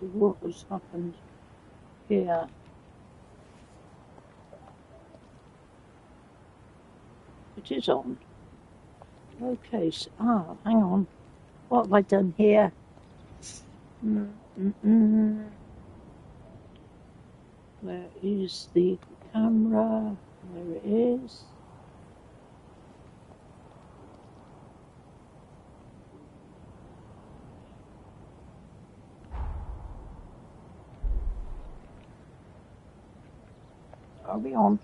So what has happened here? It is on. Okay, so, hang on. What have I done here? Where is the camera? There it is. Are we on?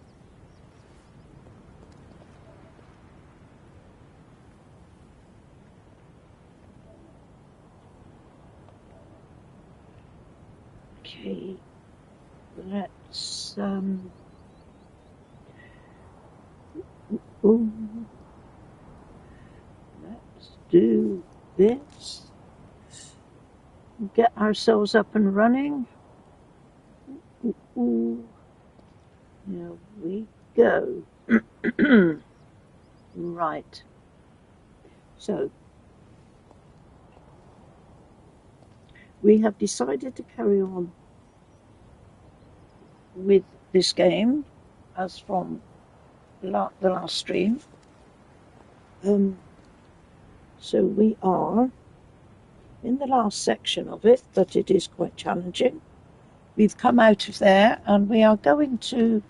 Okay, let's let's do this. Get ourselves up and running. Here we go. Right. So we have decided to carry on with this game as from the last stream. So we are in the last section of it, but it is quite challenging. We've come out of there and we are going to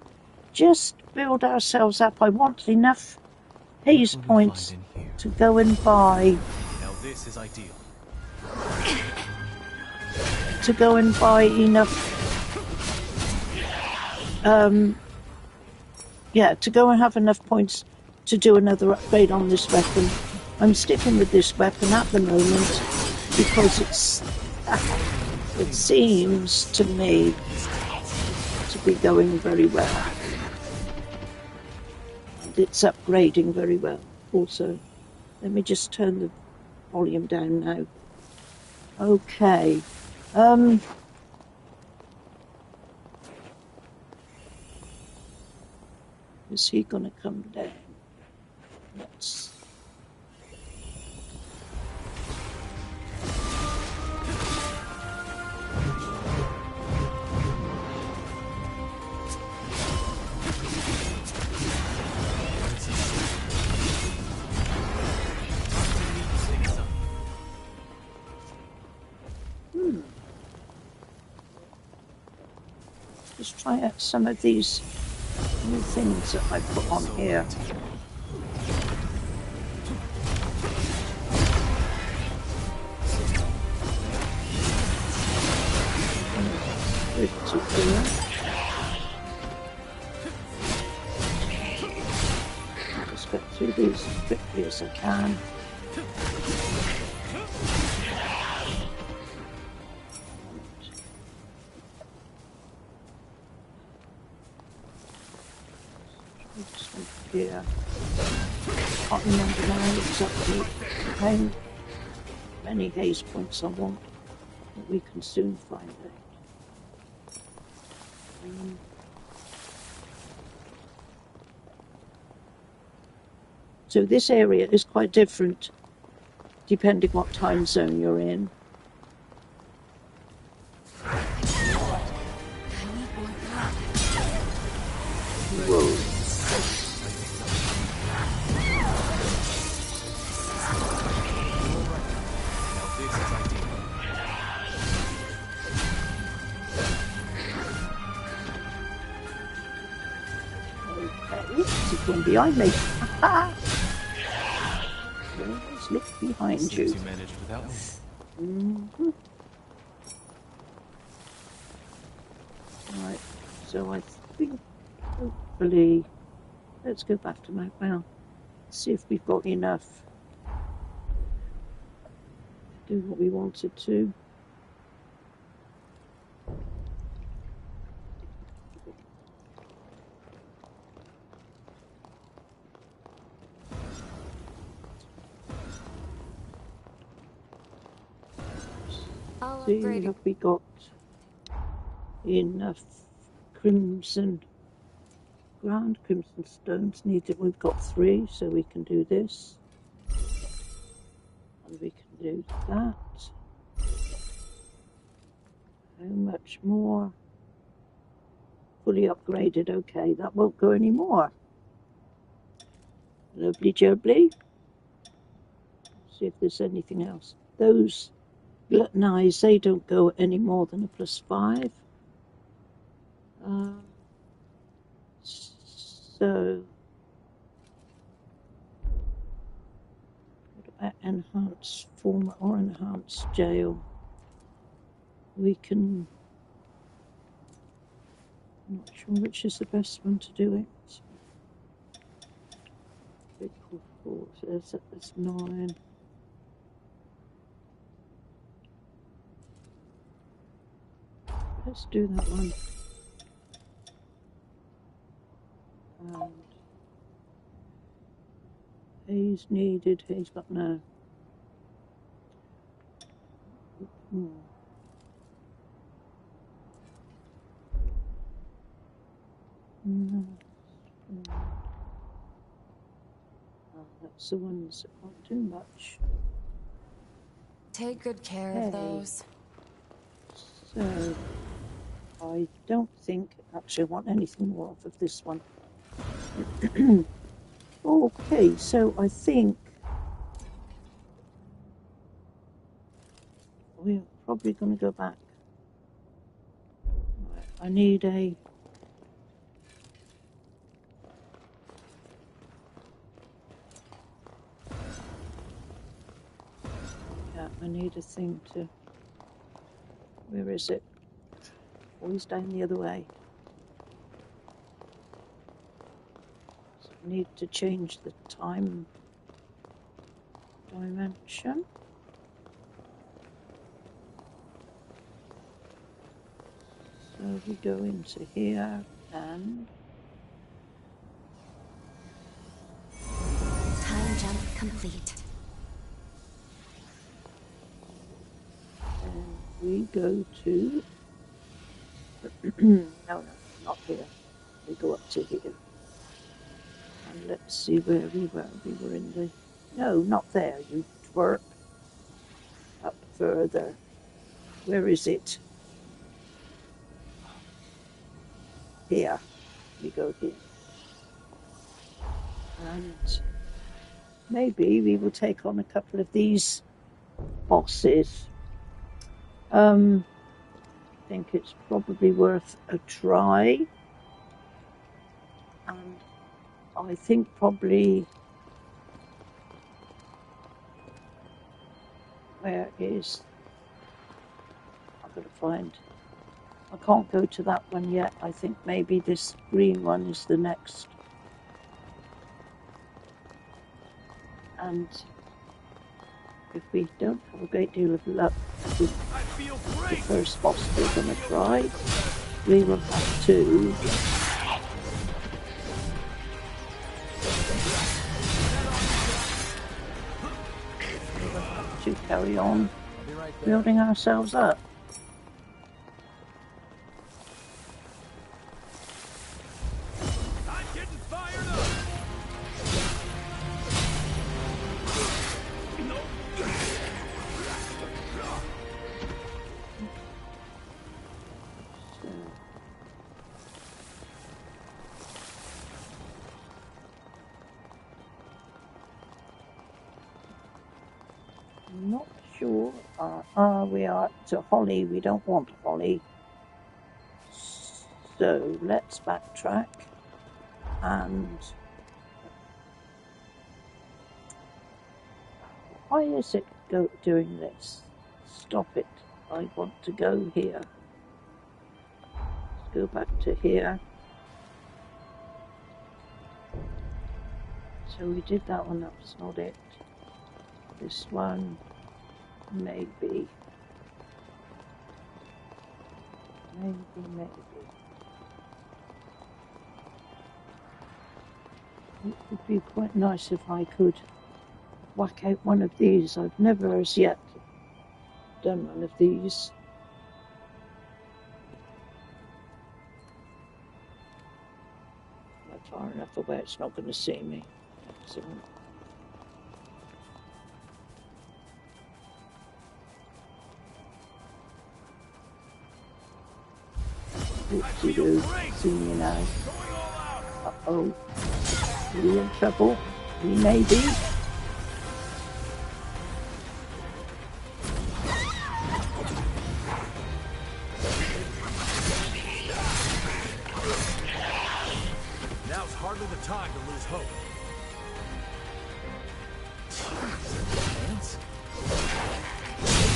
just build ourselves up. I want enough haze points to go and buy. Now this is ideal. To go and buy enough. To go and have enough points to do another upgrade on this weapon. I'm sticking with this weapon at the moment because it seems to me to be going very well. And it's upgrading very well also. Let me just turn the volume down now. Okay. Is he going to come down? Let's... Just try out some of these new things that I put on here. Just get through these as quickly as I can. Yeah, can't remember now exactly how many haze points I want, but we can soon find out. So this area is quite different depending what time zone you're in. Whoa. One behind me. Always look behind you. You managed without me. Right, so I think hopefully let's go back to Mount Mount. See if we've got enough to do what we wanted to. See, have we got enough crimson stones needed? We've got 3, so we can do this. And we can do that. How much more? Fully upgraded. Okay, that won't go anymore. Lovely jubbly. See if there's anything else. Those glutton eyes, they don't go any more than a +5. So, what about enhanced form or enhanced jail? We can. I'm not sure which is the best one to do it. That's 9. Let's do that one. And he's needed. He's got no. No. Oh, that's the ones that can't do much. Take good care of those. So, I don't think actually I want anything more off of this one. Okay, so I think we're probably going to go back. Right, I need a... Yeah, I need a thing to... Where is it? Always down the other way. So I need to change the time dimension. So we go into here and... Time jump complete. And we go to... no, not here. We go up to here. And let's see where we were. We were in the... No, not there, you twerp. Up further. Where is it? Here. We go here. And maybe we will take on a couple of these bosses. I think it's probably worth a try. And I think probably... Where is... I've got to find... I can't go to that one yet. I think maybe this green one is the next. And if we don't have a great deal of luck with the first boss we're going to try, we will have to... carry on building ourselves up. I'm getting fired up. I'm not sure. We are to Holly. We don't want Holly. So let's backtrack and... Why is it doing this? Stop it. I want to go here. Let's go back to here. So we did that one, that's not it. This one, maybe. Maybe. It would be quite nice if I could whack out one of these. I've never as yet done one of these. Not far enough away, it's not going to see me. Excellent. Whoopsie-doo, seen you now. Uh-oh. Are you in trouble? We may be. Now's hardly the time to lose hope.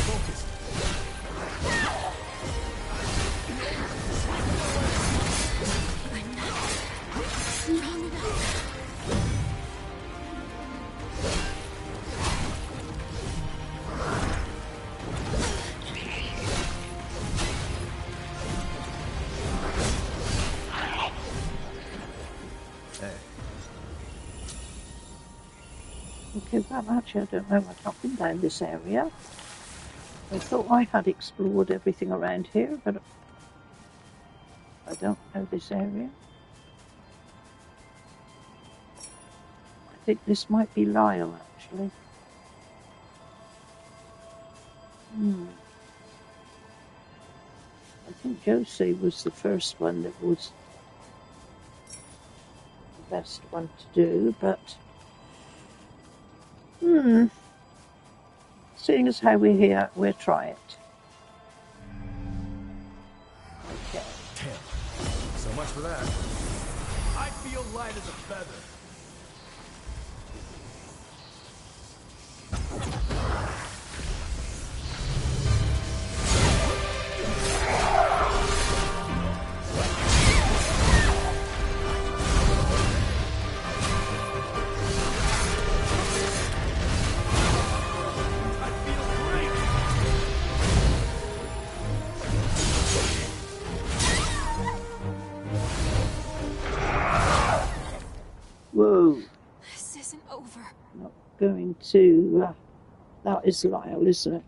Focus. Okay, well, actually, I don't know. I've not been down this area. I thought I had explored everything around here, but I don't know this area. I think this might be Lyle, actually. I think Josie was the first one that was the best one to do, but seeing as how we're here, we'll try it. Okay. Damn. So much for that. I feel light as a feather. Whoa. This isn't over. Not going to... that is Lyle, isn't it?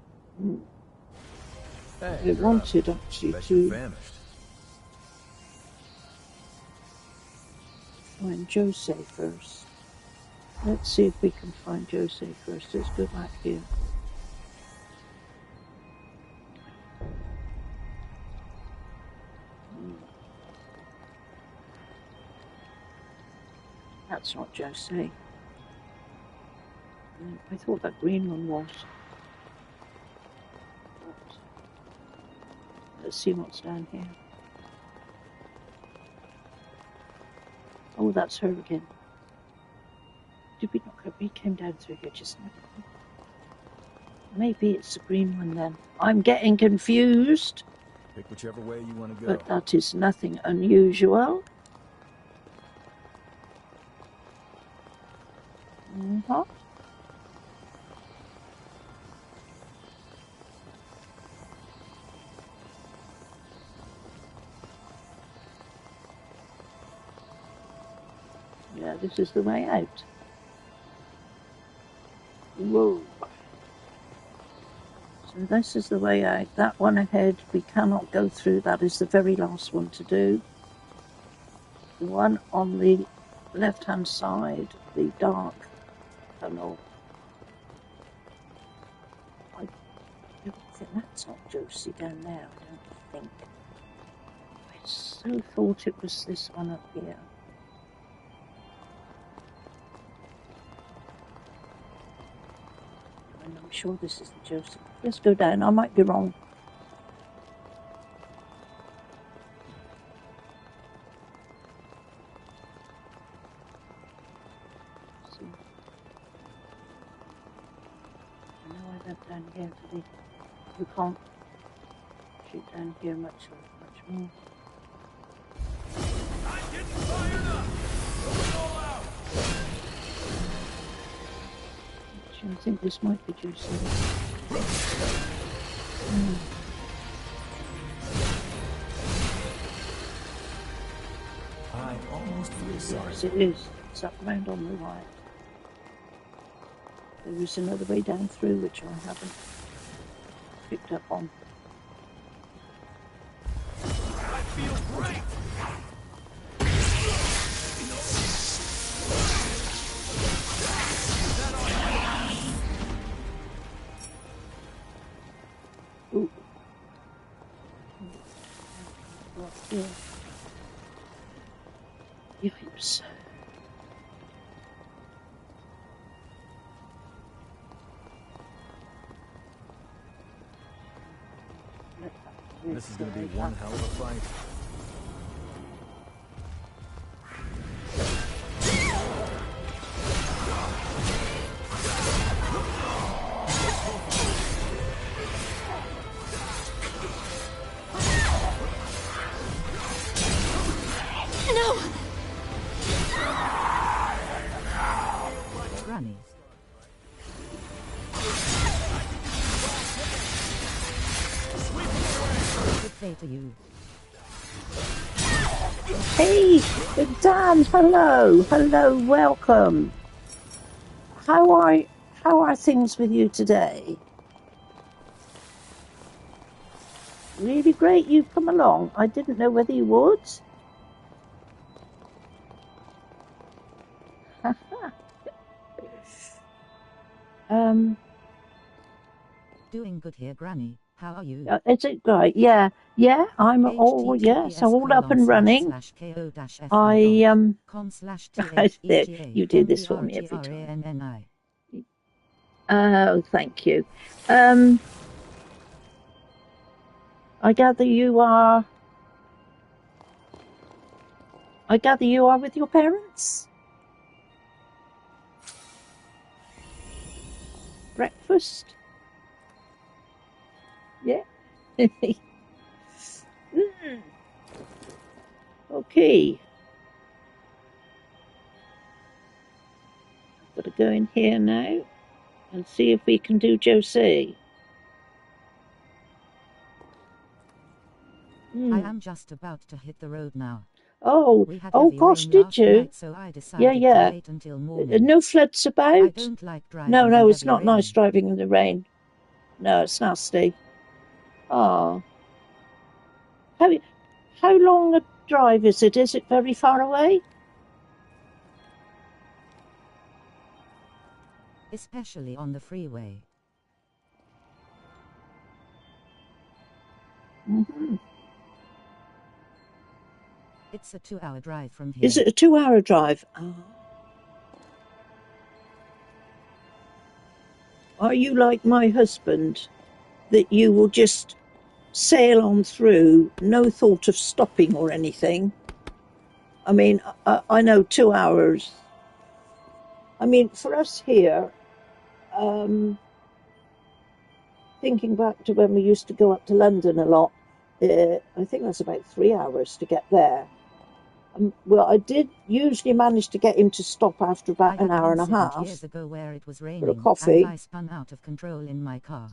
Hey, I wanted actually bet you to vanished. find Josie first. Let's see if we can find Josie first. Let's go back here. That's not Josie. I thought that green one was. But let's see what's down here. Oh, that's her again. Did we not go? We came down through here just now. Maybe it's the green one then. I'm getting confused. Pick whichever way you want to go. But that is nothing unusual. Yeah, this is the way out. Whoa. So this is the way out. That one ahead, we cannot go through. That is the very last one to do. The one on the left-hand side, the dark tunnel. I don't think that's not Josie down there, I don't think. I so thought it was this one up here. And I'm sure this is the Josie. Let's go down, I might be wrong. Down here to the, you can't shoot down here much more. I'm getting fired up. Going all out. Actually, I think this might be juicy. I almost feel sorry. Yes, it is. It's up round on the right. There is another way down through which I haven't picked up on. I feel great. Ooh. Right here. Yipes. This is going to be one hell of a fight. No! Granny. Good fate to you. Hey, Dan, hello, welcome. How are things with you today? Really great you've come along. I didn't know whether you would. Doing good here, Granny. How are you? Is it great? Yeah, I'm all up and running. You do this for me every time. Oh, thank you. I gather you are with your parents? Breakfast? Yeah. Okay. Got to go in here now and see if we can do Josie. I am just about to hit the road now. Oh gosh, did you? Night, so I decided to wait until morning. No floods about? I don't like driving No, it's not rain. nice driving in the rain. No, it's nasty. Oh. How long a drive is it? Is it very far away? Especially on the freeway. Mm-hmm. It's a 2-hour drive from here. Is it a 2-hour drive? Oh. Are you like my husband, that you will just sail on through, no thought of stopping or anything? I mean, I know 2 hours. I mean, for us here, thinking back to when we used to go up to London a lot, I think that's about 3 hours to get there. Well, I did usually manage to get him to stop after about an hour and a half years ago where it was raining, for a coffee. And I spun out of control in my car.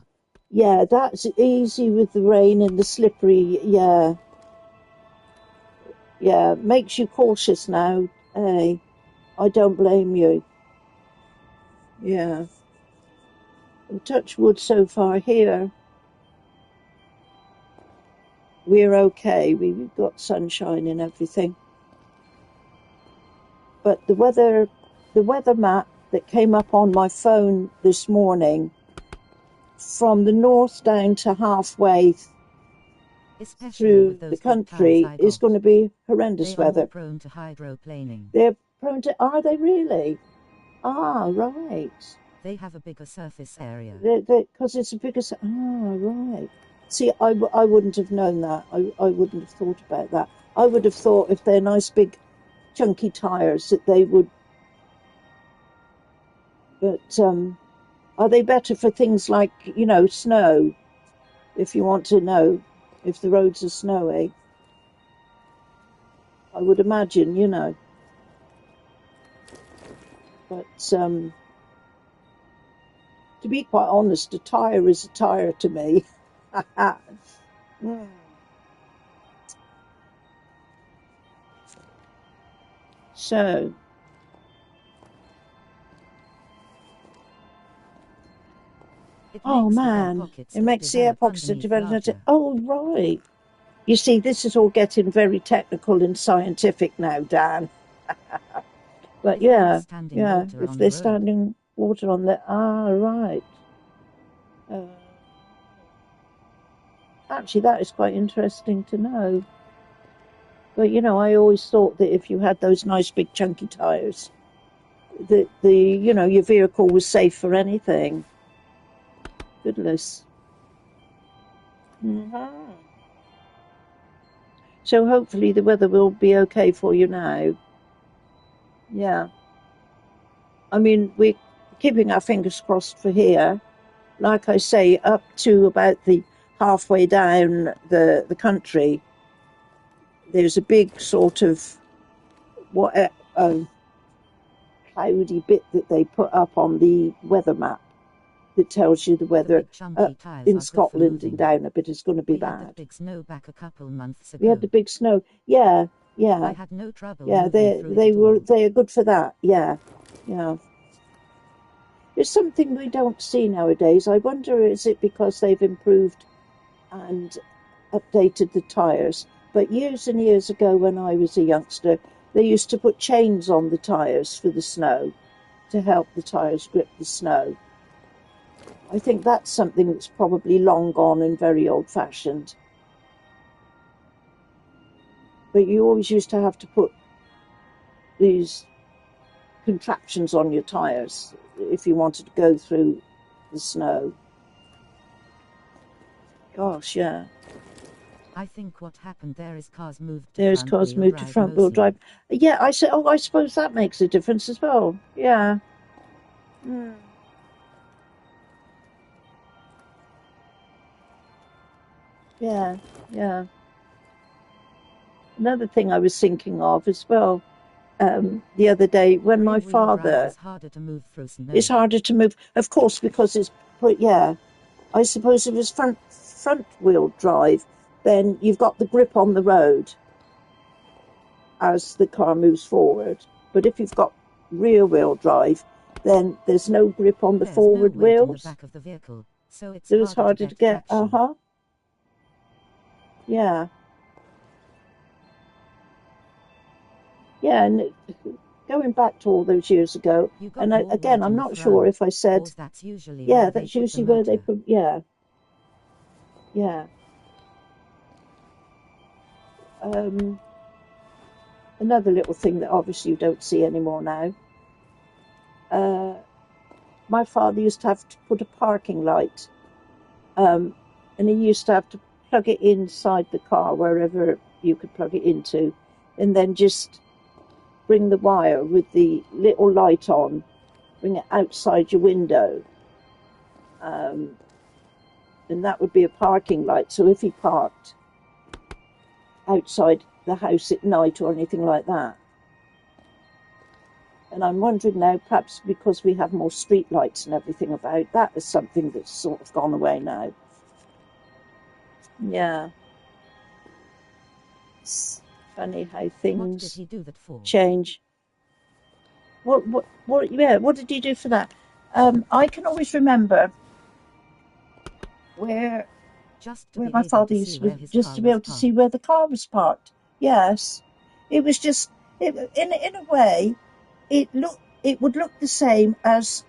Yeah, that's easy with the rain and the slippery. Yeah, makes you cautious now. Hey, I don't blame you. Yeah. Touch wood so far here. We're okay. We've got sunshine and everything. But the weather map that came up on my phone this morning, from the north down to halfway through the country, is going to be horrendous weather. They're prone to hydroplaning. They're prone to. Are they really? Ah, right. They have a bigger surface area. Because it's a bigger. Ah, right. See, I wouldn't have known that. I wouldn't have thought about that. I would have thought if they're nice big chunky tires that they would. But are they better for things like, snow? If you want to know if the roads are snowy, I would imagine, But to be quite honest, a tire is a tire to me. So. Oh man, it makes the air pockets of development. Oh right. You see, this is all getting very technical and scientific now, Dan. But yeah, if they're standing water on the right. Actually, that is quite interesting to know. But you know, I always thought that if you had those nice big chunky tyres, that your vehicle was safe for anything. Goodness. Mhm. So hopefully the weather will be okay for you now. Yeah. I mean, we're keeping our fingers crossed for here. Like I say, up to about the halfway down the country, there's a big sort of what cloudy bit that they put up on the weather map that tells you the The weather big chunky up tires in are good for Scotland and moving. down a bit is going to be We had that bad. big snow back a couple months We had the ago. big snow. Yeah, I yeah, had no trouble yeah. moving They through it they at were all. they are good for that. Yeah, yeah. It's something we don't see nowadays. I wonder, is it because they've improved and updated the tyres? But years and years ago, when I was a youngster, they used to put chains on the tyres for the snow to help the tyres grip the snow. I think that's something that's probably long gone and very old-fashioned. But you always used to have to put these contraptions on your tyres if you wanted to go through the snow. Gosh, yeah. I think what happened there is cars moved to There's front cars wheel moved to drive front wheel drive. mostly. Yeah, I said. Oh, I suppose that makes a difference as well. Yeah. Mm. Yeah. Yeah. Another thing I was thinking of as well. The other day when my Rear wheel drive father is harder to move through it's snow. harder to move, of course, because it's but yeah. I suppose if it's front wheel drive, then you've got the grip on the road as the car moves forward. But if you've got rear wheel drive, then there's no grip on the There's no forward weight in the wheels. back of the vehicle, so it's So it's harder to harder to get get. traction. Yeah. Yeah. And going back to all those years ago, You got and more again, weight I'm in the not sure front, if I said, cause that's usually yeah, where they that's put the usually where they motor. put, yeah, yeah. Um, Another little thing that obviously you don't see anymore now. Uh, my father used to have to put a parking light, um, and he used to have to plug it inside the car wherever you could plug it into, and then just bring the wire with the little light on, bring it outside your window, um, and that would be a parking light. So if he parked outside the house at night or anything like that, and I'm wondering now, perhaps because we have more street lights and everything about, that is something that's sort of gone away now. Yeah, it's funny how What did things he do that for? change. Yeah, what did you do for that? I can always remember where Just to where be my able father to see used where to, his just car to be was able to see parked. where the car was parked. Yes, it was just in a way, it would look the same as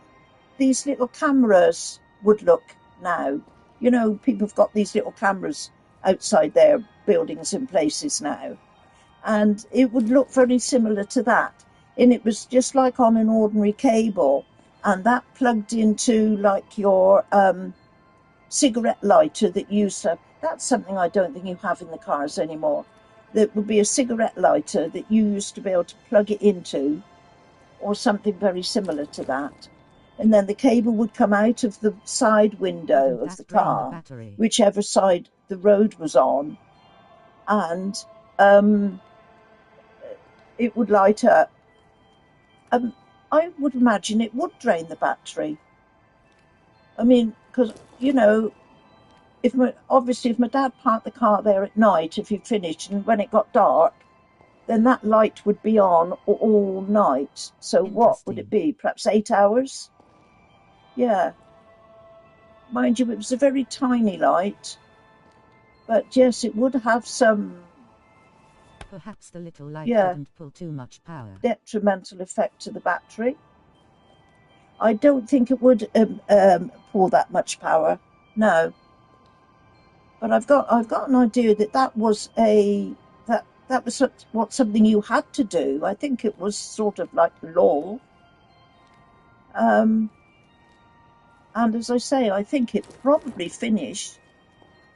these little cameras would look now. You know, people have got these little cameras outside their buildings and places now, and it would look very similar to that. And it was just like on an ordinary cable, and that plugged into like your cigarette lighter that you used to. That's something I don't think you have in the cars anymore. There would be a cigarette lighter that you used to be able to plug it into, or something very similar to that. And then the cable would come out of the side window Wouldn't of the that drain the car, battery? whichever side the road was on, and um, it would light up. Um, I would imagine it would drain the battery. I mean, because obviously if my dad parked the car there at night, if he finished, and when it got dark, then that light would be on all night. So what would it Interesting. be? Perhaps 8 hours? Yeah. Mind you, it was a very tiny light, but yes, it would have some, Perhaps the little light yeah, didn't pull too much power. detrimental effect to the battery. I don't think it would pull that much power. No, but I've got an idea that that was a that that was something you had to do. I think it was sort of like law. And as I say, I think it probably finished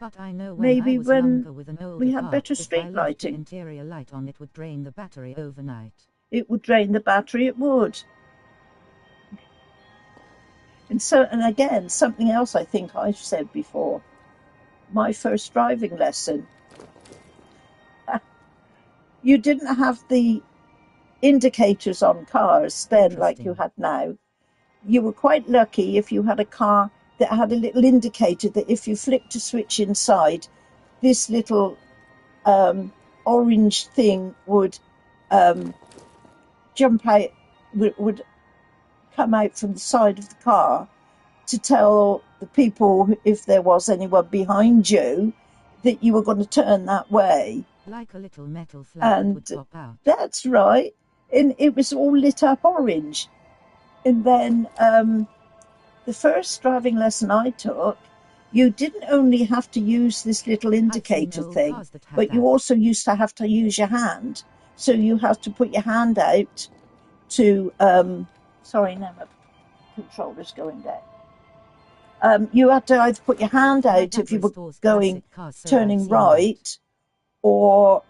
But I know when maybe I was when younger with an older we had car, better if I street left the lighting. interior light on, it would drain the battery overnight. It would drain the battery, it would. And again, something else I think I've said before. My first driving lesson, you didn't have the indicators on cars then like you had now. You were quite lucky if you had a car that had a little indicator that if you flicked a switch inside, this little orange thing would jump out, would come out from the side of the car to tell the people, if there was anyone behind you, that you were going to turn that way. Like a little metal flag that would pop out. That's right. And it was all lit up orange. And then the first driving lesson I took, you didn't only have to use this little indicator thing, but you also used to have to use your hand. So you have to put your hand out to, sorry, now my controller's going down. You had to either put your hand out if you were turning right, or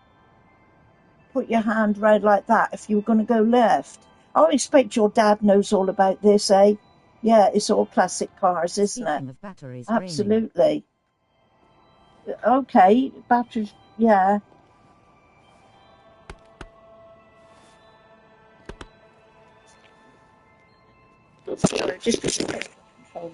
put your hand round like that if you were going to go left. I expect your dad knows all about this, eh? Yeah, it's all classic cars, isn't it? Of batteries absolutely. Okay, batteries, yeah. Sorry, just control over.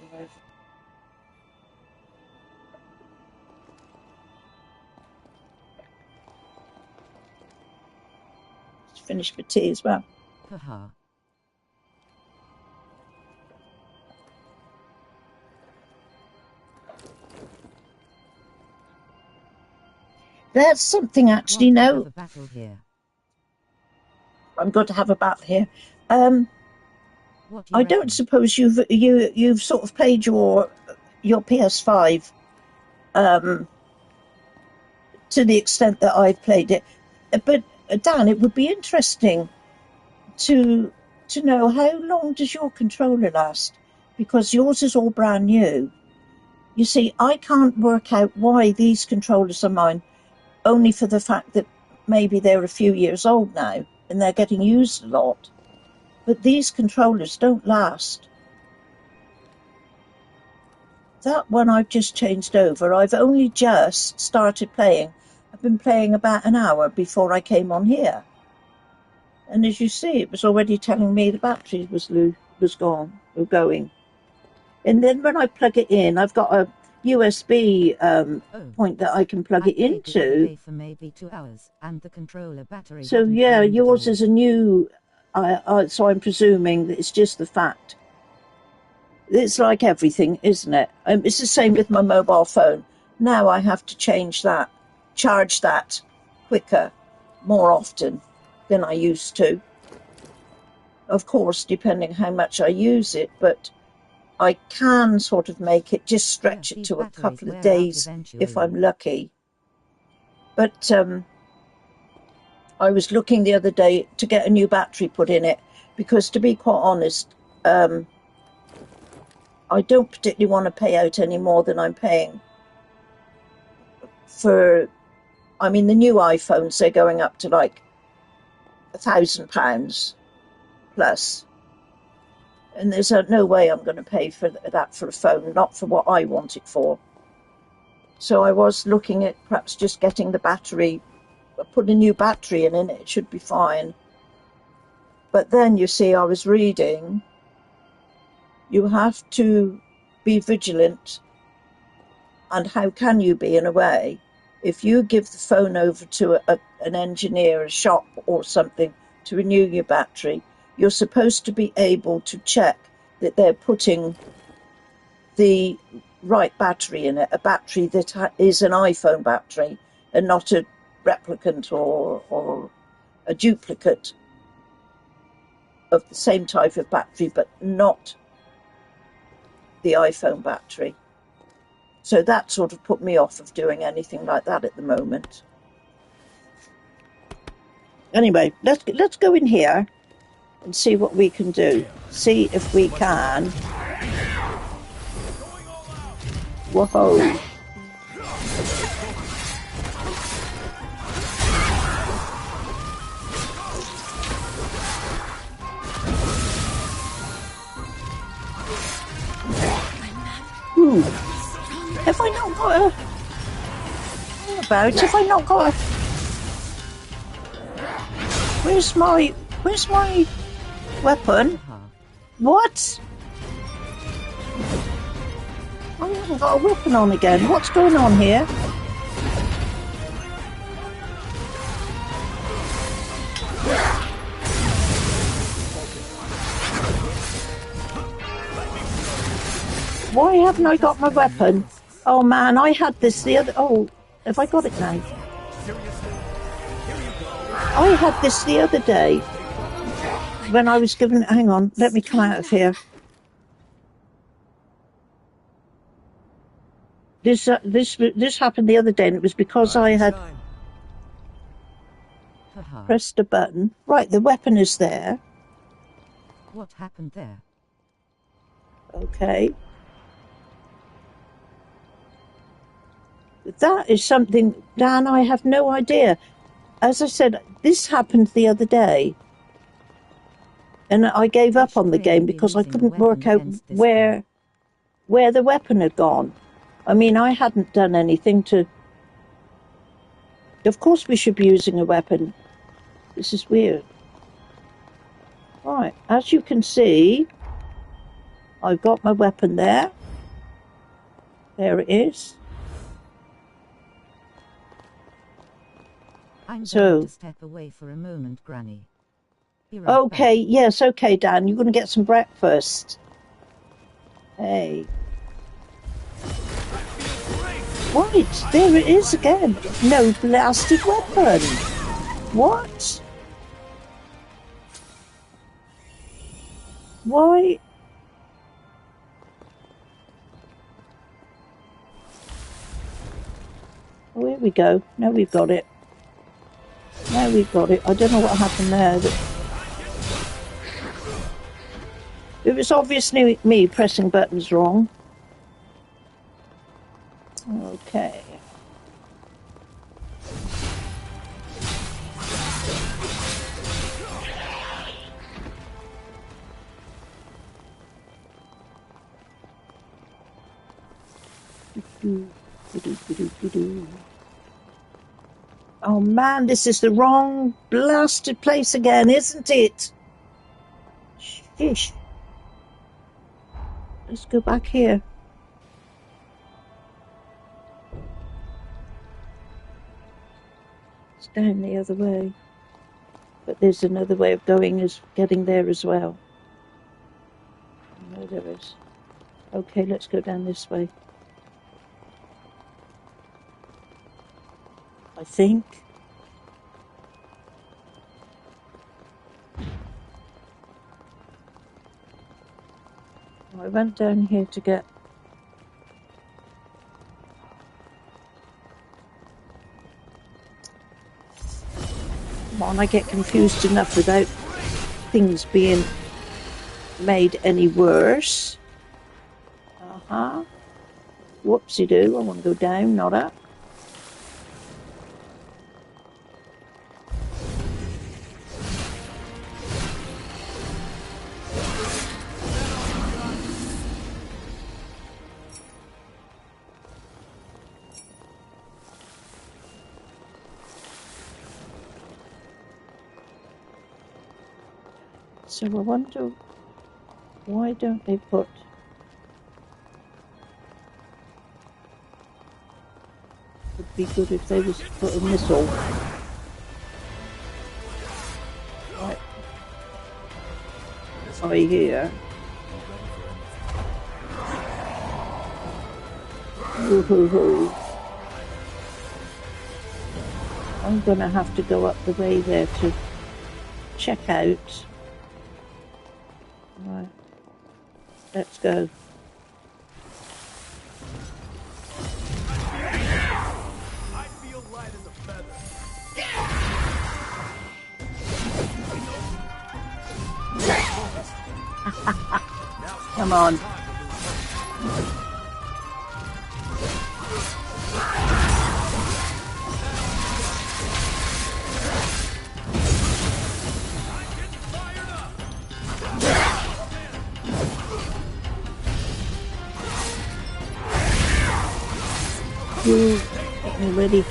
Just finished my tea as well. There's something actually. No, I'm going to have a battle here. I don't suppose you've sort of played your PS5 to the extent that I've played it, but Dan, it would be interesting to know how long does your controller last, because yours is all brand new. You see, I can't work out why these controllers are mine, only for the fact that maybe they're a few years old now and they're getting used a lot. But these controllers don't last. That one I've just changed over. I've only just started playing. I've been playing about an hour before I came on here. And as you see, it was already telling me the battery was gone or going. And then when I plug it in, I've got a USB point that I can plug it into. For maybe 2 hours, and the controller battery. So yeah, yours is a new. So I'm presuming that it's just the fact. It's like everything, isn't it? It's the same with my mobile phone. Now I have to charge that quicker, more often than I used to. Of course, depending how much I use it, but I can sort of make it, just stretch it to a couple of days if I'm lucky. But I was looking the other day to get a new battery put in it, because to be quite honest, I don't particularly want to pay out any more than I'm paying for. I mean, the new iPhones, they're going up to like £1,000 plus. And there's no way I'm going to pay for that for a phone, not for what I want it for. So I was looking at perhaps just getting the battery, put a new battery in it, it should be fine. But then, you see, I was reading, you have to be vigilant. And how can you be, in a way, if you give the phone over to an engineer, a shop or something to renew your battery, you're supposed to be able to check that they're putting the right battery in it, a battery that is an iPhone battery and not a replicant or a duplicate of the same type of battery, but not the iPhone battery. So that sort of put me off of doing anything like that at the moment. Anyway, let's go in here and see what we can do. See if we can. Whoa. Have I not got a... How about if I not got a... Where's my weapon? What? I haven't got a weapon on again. What's going on here? Why haven't I got my weapon? Oh man, I had this the other... Oh, have I got it now? I had this the other day when I was given... Hang on, let me come out of here. This happened the other day, and it was because I had pressed a button. Right, the weapon is there. What happened there? Okay. That is something, Dan, I have no idea. As I said, this happened the other day. And I gave up on the game because I couldn't work out where the weapon had gone. I mean, I hadn't done anything to... Of course we should be using a weapon. This is weird. Right, as you can see, I've got my weapon there. There it is. I'm going to step away for a moment, Granny. Right okay, back. yes, okay, Dan. You're going to get some breakfast. Hey. Right, there it is again. No blasted weapon. What? Why? Oh, here we go. Now we've got it. Now we've got it. I don't know what happened there. It was obviously me pressing buttons wrong. Okay. Oh man, this is the wrong blasted place again, isn't it? Sheesh. Let's go back here. It's down the other way. But there's another way of getting there as well. No, there is. Okay, let's go down this way. I think. I went down here to get... Come on, I get confused enough without things being made any worse. Uh-huh. Whoopsie-doo, I want to go down, not up. So I wonder, why don't they put... Would be good if they was to put a missile. Right. Right here. Ooh. I'm gonna have to go up the way there to check out. Right. Let's go. I feel light as a feather. Come on. You get me ready.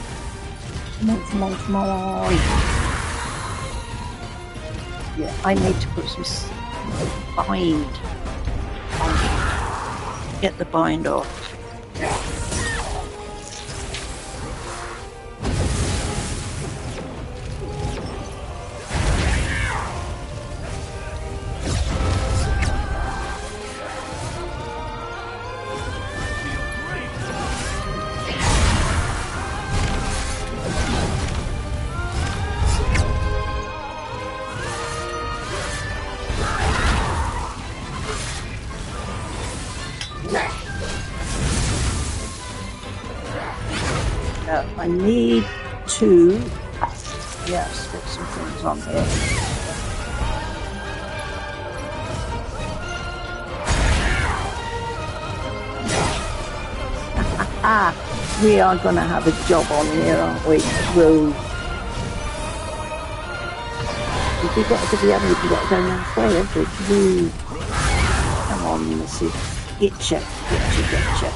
Come on, come on, come on. Yeah, I need to put some bind. Get the bind off. I need to, yes, get some things on here. We are going to have a job on here, aren't we? Whoa. We've got to be able to go halfway, haven't we? Come on, Missy. Getcha, getcha, getcha.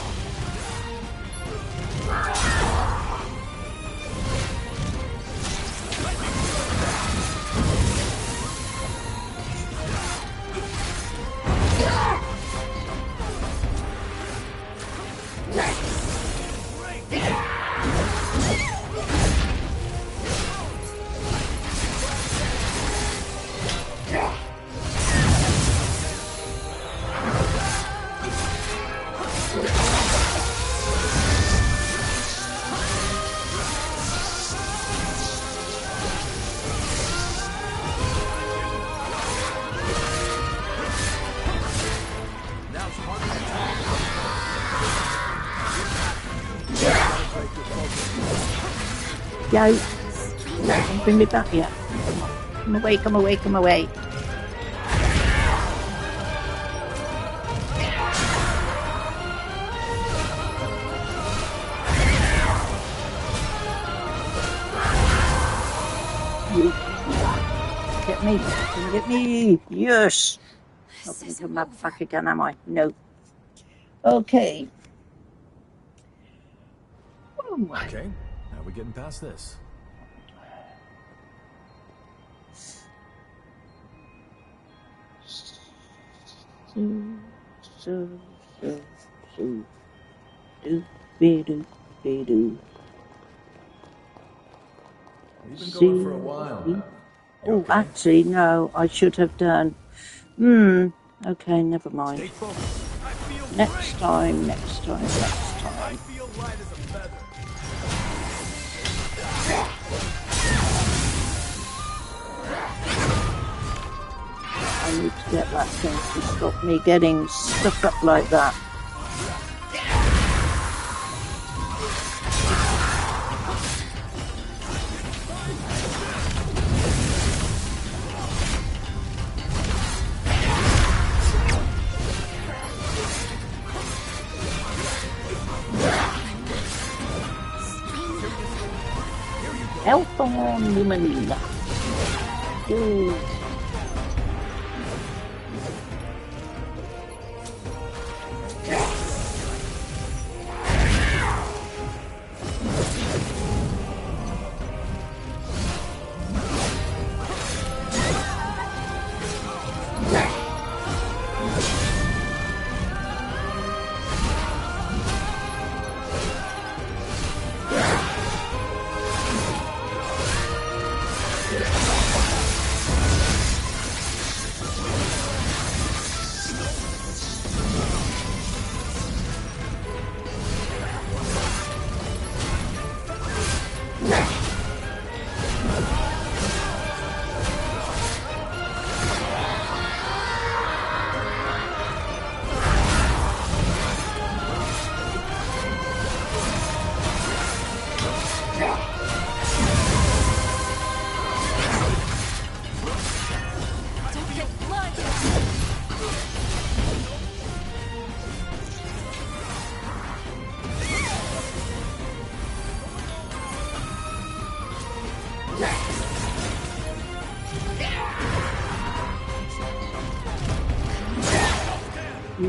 Go. Don't bring me back yet. Come away, come away, come away. You. Get me. Get me. Yes. Not going to come back again, am I? No. Okay. Okay. How are we getting past this? So. Do. We've been going for a while now. Oh, okay? Actually, no, I should have done. Okay, never mind. Next time. I feel light as a feather. I need to get that thing to stop me getting stuck up like that. Help on, woman. Ooh. I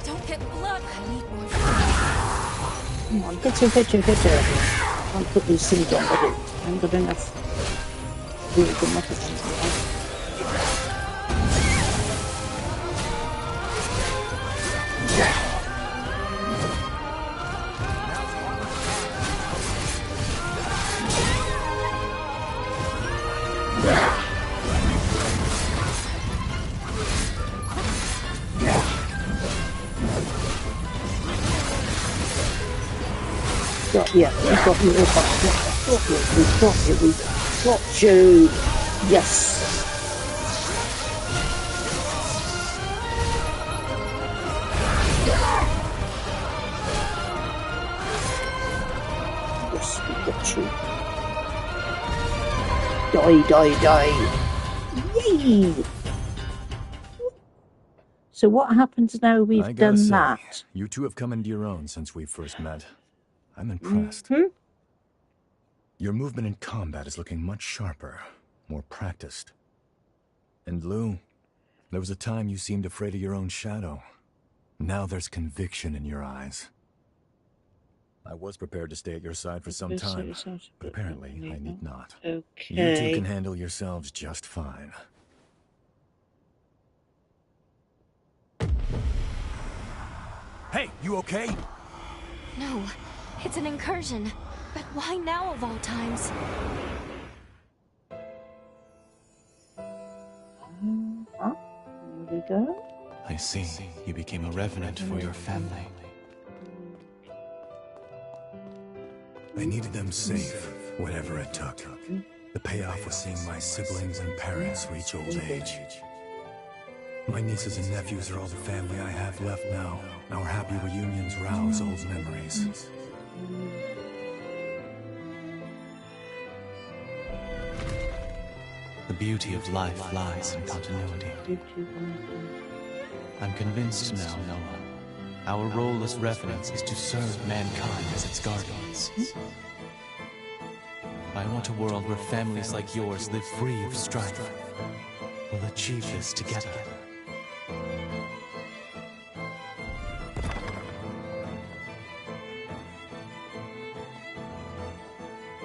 don't get blood. I need more. Come on, hit her. I'll put these things on, but I haven't got enough. Really good enough. Yeah, we've got you. We've got you. Yes. Yes, we got you. Die. Yay! So what happens now we've done that? You two have come into your own since we first met. I'm impressed. Your movement in combat is looking much sharper, more practiced. And Lou, there was a time you seemed afraid of your own shadow. Now there's conviction in your eyes. I was prepared to stay at your side for some time, but apparently I need not. Okay. You two can handle yourselves just fine. Hey, you okay? No, it's an incursion. But why now of all times? Here we go. I see. You became a revenant for your family. I needed them safe, whatever it took. The payoff was seeing my siblings and parents reach old age. My nieces and nephews are all the family I have left now. Our happy reunions rouse old memories. The beauty of life lies in continuity. I'm convinced now, Noah. Our role as revenants is to serve mankind as its guardians. I want a world where families like yours live free of strife. We'll achieve this together.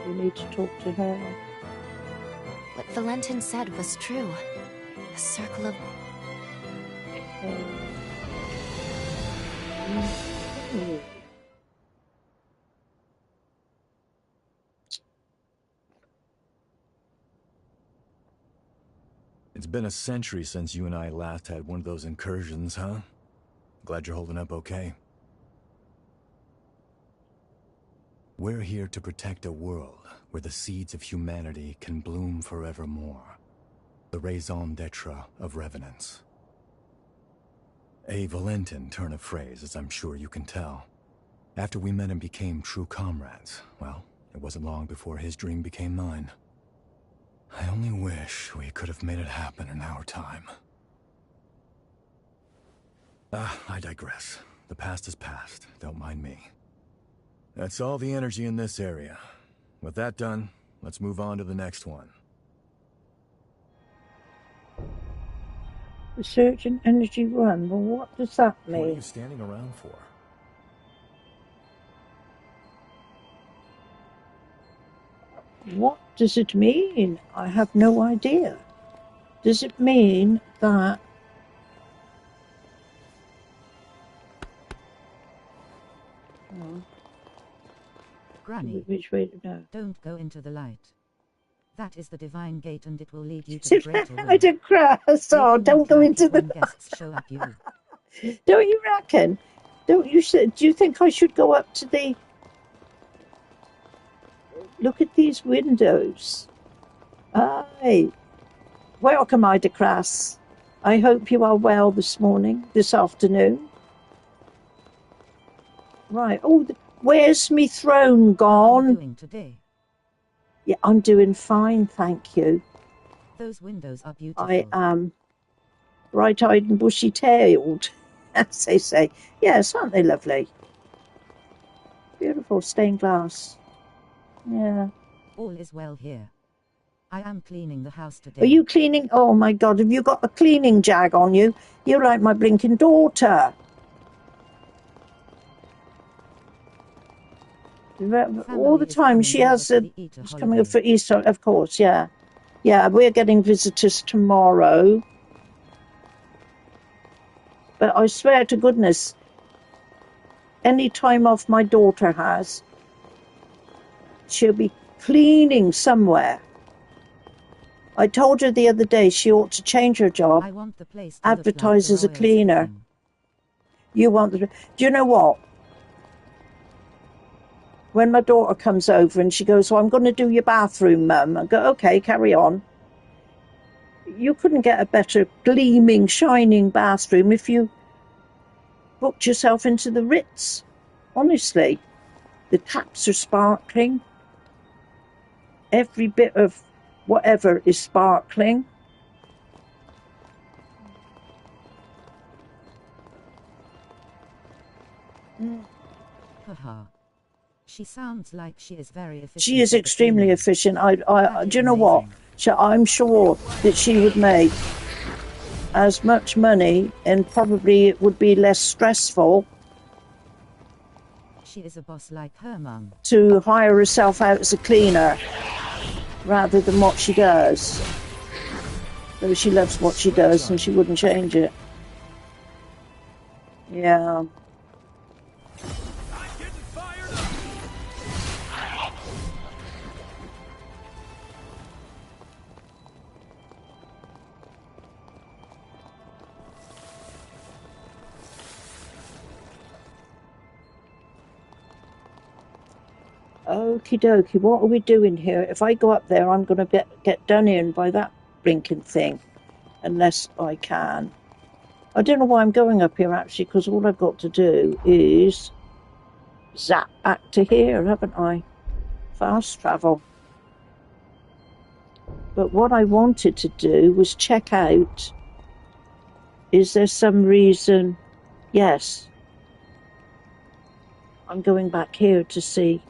We need to talk to her. What Valentin said was true. A circle of... It's been a century since you and I last had one of those incursions, huh? Glad you're holding up okay. We're here to protect a world where the seeds of humanity can bloom forevermore. The raison d'etre of revenants. A Valentin turn of phrase, as I'm sure you can tell. After we met and became true comrades, well, it wasn't long before his dream became mine. I only wish we could have made it happen in our time. I digress. The past is past. Don't mind me. That's all the energy in this area. With that done, let's move on to the next one. Resurgent Energy 1. Well, what does that mean? What are you standing around for? What does it mean? I have no idea. Does it mean that... Granny, which way to go? don't go into the light. That is the divine gate and it will lead you to the greater world. I did crash. Oh, don't go into the... guests show up you. Don't you reckon? Don't you... Do you think I should go up to the... Look at these windows. Aye. Welcome, Ida Crass. I hope you are well this afternoon. Right. Oh, where's me throne gone? How are you doing today? Yeah, I'm doing fine, thank you. Those windows are beautiful. I am bright-eyed and bushy-tailed, as they say. Yes, aren't they lovely? Beautiful stained glass. Yeah. All is well here. I am cleaning the house today. Are you cleaning? Oh my God, have you got a cleaning jag on you? You're like my blinking daughter. All the time she has it's coming up for Easter, of course, yeah. Yeah, we're getting visitors tomorrow. But I swear to goodness, any time off my daughter has, she'll be cleaning somewhere. I told her the other day she ought to change her job, I want the place to advertise look like as a cleaner. You want the... Do you know what? When my daughter comes over and she goes, "Oh, I'm going to do your bathroom, Mum," I go, "Okay, carry on." You couldn't get a better gleaming, shining bathroom if you booked yourself into the Ritz. Honestly, the taps are sparkling. Every bit of whatever is sparkling. Haha. She sounds like she is very efficient. She is extremely efficient. Do you know what? I'm sure that she would make as much money, and probably it would be less stressful. She is a boss like her mum. To hire herself out as a cleaner rather than what she does. Though she loves what she does and she wouldn't change it. Yeah. Okie dokie, what are we doing here? If I go up there, I'm going to get done in by that blinking thing. Unless I can. I don't know why I'm going up here, actually, because all I've got to do is zap back to here, haven't I? Fast travel. But what I wanted to do was check out, is there some reason... Yes. I'm going back here to see...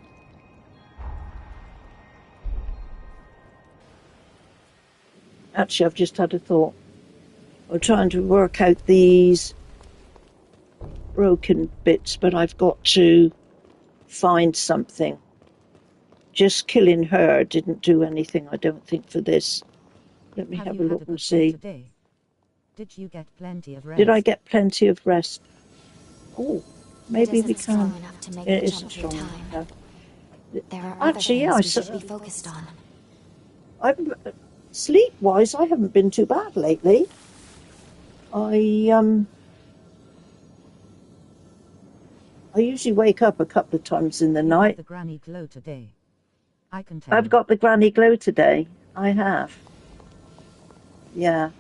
Actually, I've just had a thought. I'm trying to work out these broken bits, but I've got to find something. Just killing her didn't do anything, I don't think, for this. Let me have a look and see. Today? Did you get plenty of rest? Did I get plenty of rest? Oh, maybe we can. It isn't strong enough. There are Actually, other yeah, things we should be focused on. Sleep-wise, I haven't been too bad lately. I usually wake up a couple of times in the night. The granny glow today. I can tell. I've got the granny glow today. I have. Yeah.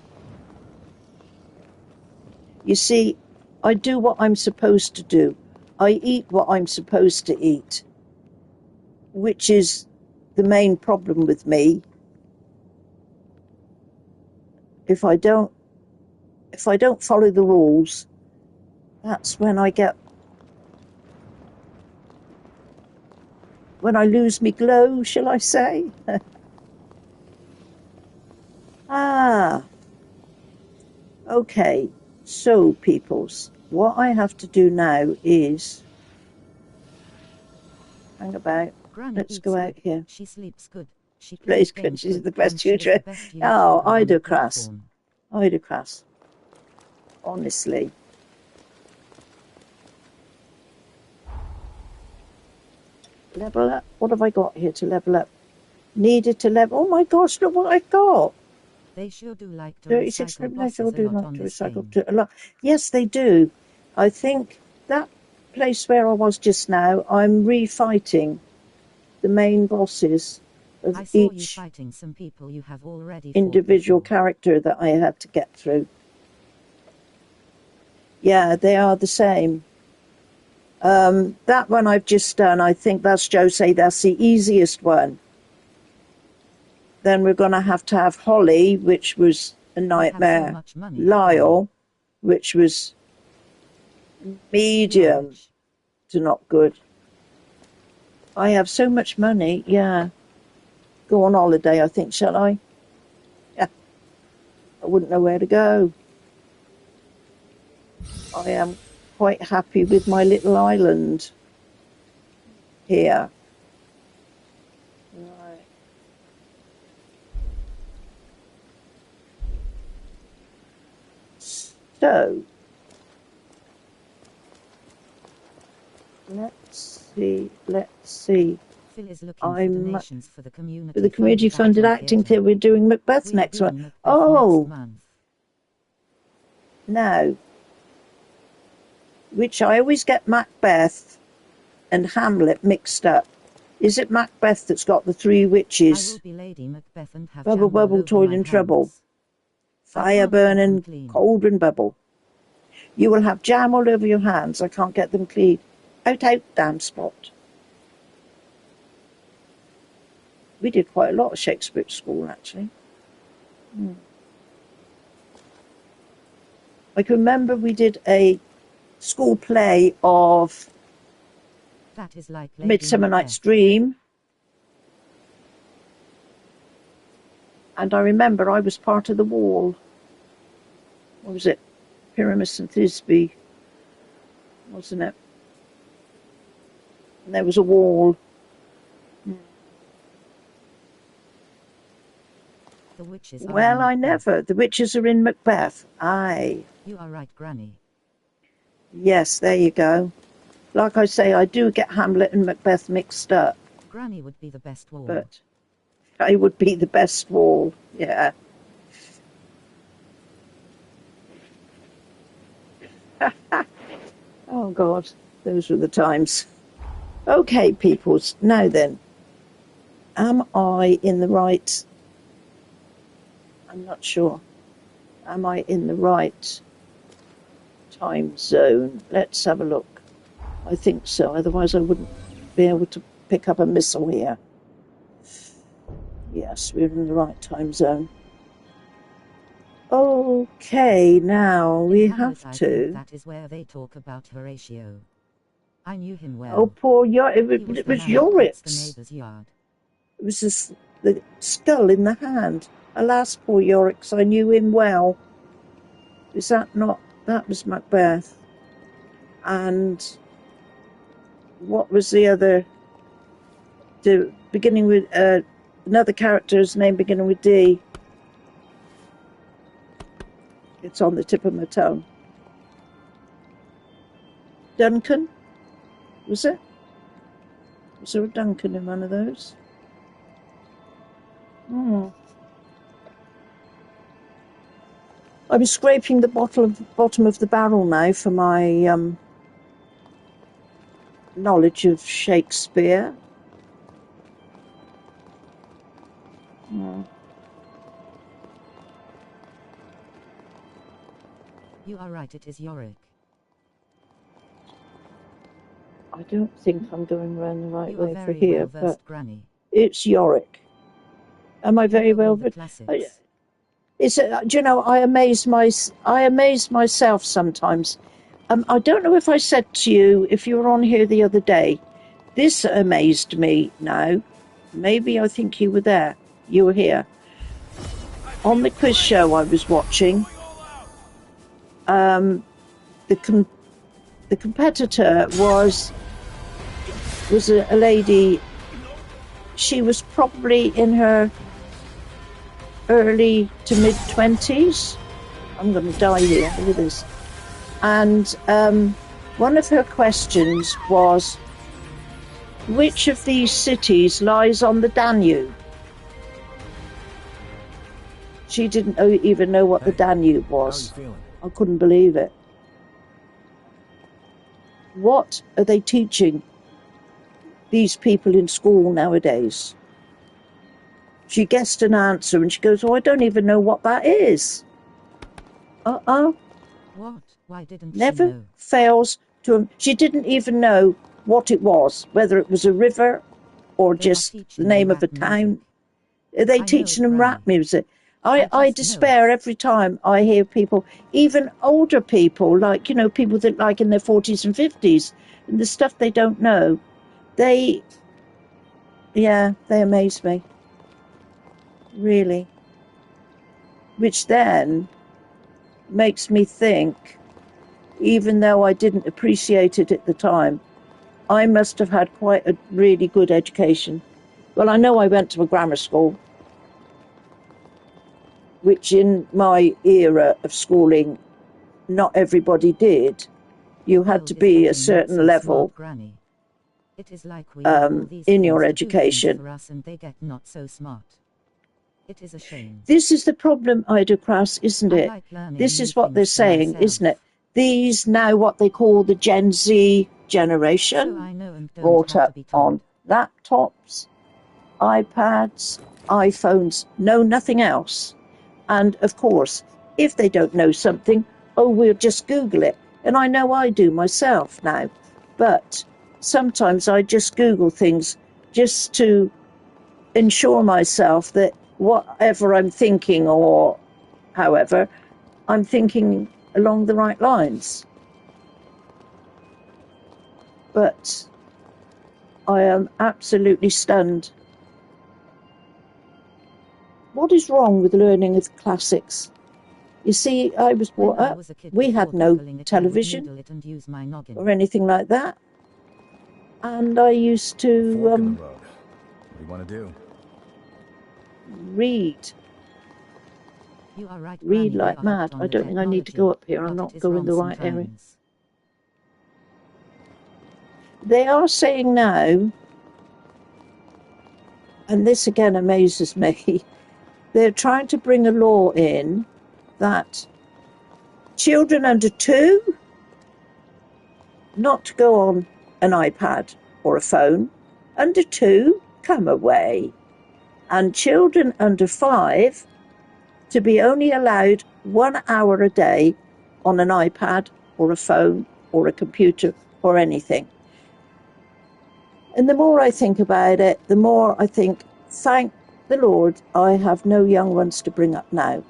You see, I do what I'm supposed to do. I eat what I'm supposed to eat, which is the main problem with me. If I don't follow the rules, that's when I lose me glow, shall I say? Okay. So, peoples, what I have to do now is hang about. Granny Let's go out here. She sleeps good. She plays good. She's the best tutor. Oh, Idocrass. Idocrass. Honestly. Level up. What have I got here to level up? Needed to level. Oh my gosh, look what I've got. They sure do like to 36 recycle they sure do like to recycle game. a lot. Yes, they do. I think that place where I was just now, I'm refighting the main bosses of I saw you each fighting some people you have already individual character that I had to get through. Yeah, they are the same. That one I've just done, I think that's Jose, that's the easiest one. Then we're going to have Holly, which was a nightmare. Lyle, which was medium to not good. I have so much money, yeah. go on holiday, I think, shall I? Yeah. I wouldn't know where to go. I am quite happy with my little island here. Right. So, let's see. Phil is looking for donations for the community-funded acting theatre. We're doing Macbeth next month. Oh, next month. Now, which I always get Macbeth and Hamlet mixed up. Is it Macbeth that's got the three witches? I will be Lady Macbeth and have Bubble, bubble, toil and trouble. Fire burning, cauldron bubble. You will have jam all over your hands. I can't get them clean. Out, out, damn spot. We did quite a lot of Shakespeare at school, actually. I can remember we did a school play of that is like Midsummer Night's Dream. And I remember I was part of the wall. What was it? Pyramus and Thisbe, wasn't it? And there was a wall. The witches well, I never. The witches are in Macbeth. Aye. You are right, Granny. Yes, there you go. Like I say, I do get Hamlet and Macbeth mixed up. Granny would be the best wall. But I would be the best wall, yeah. Oh, God, those were the times. Okay, peoples, now then. Am I in the right... I'm not sure. Am I in the right time zone? Let's have a look. I think so, otherwise I wouldn't be able to pick up a missile here. Yes, we're in the right time zone. Okay, now we have to... That is where they talk about Horatio. I knew him well. Oh, poor Yorick. It was Yorick's. It was the skull in the hand. Alas, poor Yorick's. I knew him well. Is that not... That was Macbeth. And what was the other... beginning with... another character's name beginning with D. It's on the tip of my tongue. Duncan? Was it? Was there a Duncan in one of those? I'm scraping the bottom of the barrel now for my knowledge of Shakespeare. You are right, it is Yorick. I don't think I'm going around the right way for very here, well but Granny. It's Yorick. Am I very well versed? It's do you know, I amaze myself sometimes. I don't know if I said to you, if you were on here the other day, this amazed me now. Maybe I think you were there. You were here. On the quiz show I was watching, the competitor was a lady. She was probably in her early to mid-20s. I'm going to die here. Look at this. And one of her questions was, which of these cities lies on the Danube? She didn't even know what the Danube was. I couldn't believe it. What are they teaching these people in school nowadays? She guessed an answer and she goes, oh, I don't even know what that is. What? Why didn't she know? Never fails to... She didn't even know what it was, whether it was a river or just the name of a town. Are they teaching them rap music? I despair every time I hear people, even older people, like, you know, people that like in their 40s and 50s, and the stuff they don't know, they amaze me. really. Which then makes me think, even though I didn't appreciate it at the time, I must have had quite a really good education. Well, I know I went to a grammar school, which in my era of schooling, not everybody did. You had to be a certain level Granny. It is like we in your education. For us and they get not so smart. It is a shame. This is the problem, Ida Kraus, isn't it? This is what they're saying, isn't it? These now what they call the Gen Z generation, brought up on laptops, iPads, iPhones, know nothing else. And of course, if they don't know something, oh, we'll just Google it. And I know I do myself now. But sometimes I just Google things just to ensure myself that whatever I'm thinking or however, I'm thinking along the right lines. But I am absolutely stunned. What is wrong with learning of classics? You see, I was brought up, we had no television or anything like that. And I used to What do you want to do? read. You are right, Read Granny, like mad. I don't think I need to go up here. I'm not going the right area. They are saying now, and this again amazes me, they're trying to bring a law in that children under 2 not to go on an iPad or a phone. Under 2, come away. And children under 5 to be only allowed 1 hour a day on an iPad or a phone or a computer or anything. And the more I think about it, the more I think, thank the Lord, I have no young ones to bring up now,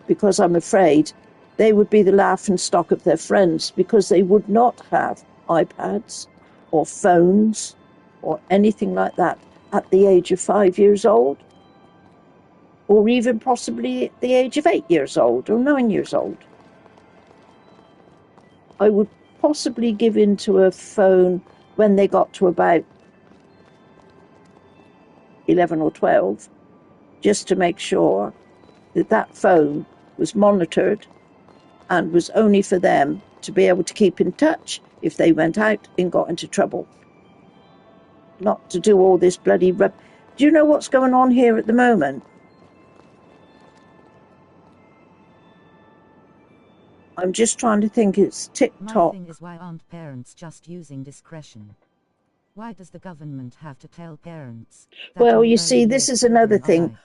because I'm afraid they would be the laughing stock of their friends, because they would not have iPads or phones or anything like that at the age of 5 years old, or even possibly at the age of 8 years old or 9 years old. I would possibly give in to a phone when they got to about 11 or 12, just to make sure that that phone was monitored and was only for them to be able to keep in touch if they went out and got into trouble. Not to do all this bloody Do you know what's going on here at the moment? I'm just trying to think. It's TikTok. My thing is, why aren't parents just using discretion? Why does the government have to tell parents? Well, you see, this is another thing.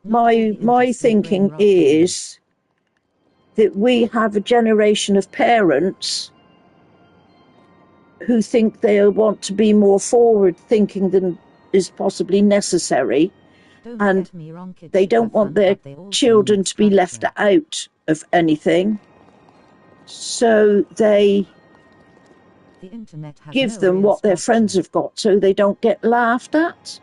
My thinking is that we have a generation of parents who think they want to be more forward-thinking than is possibly necessary, and they don't want their children to be left out of anything, so they give them what their friends have got so they don't get laughed at.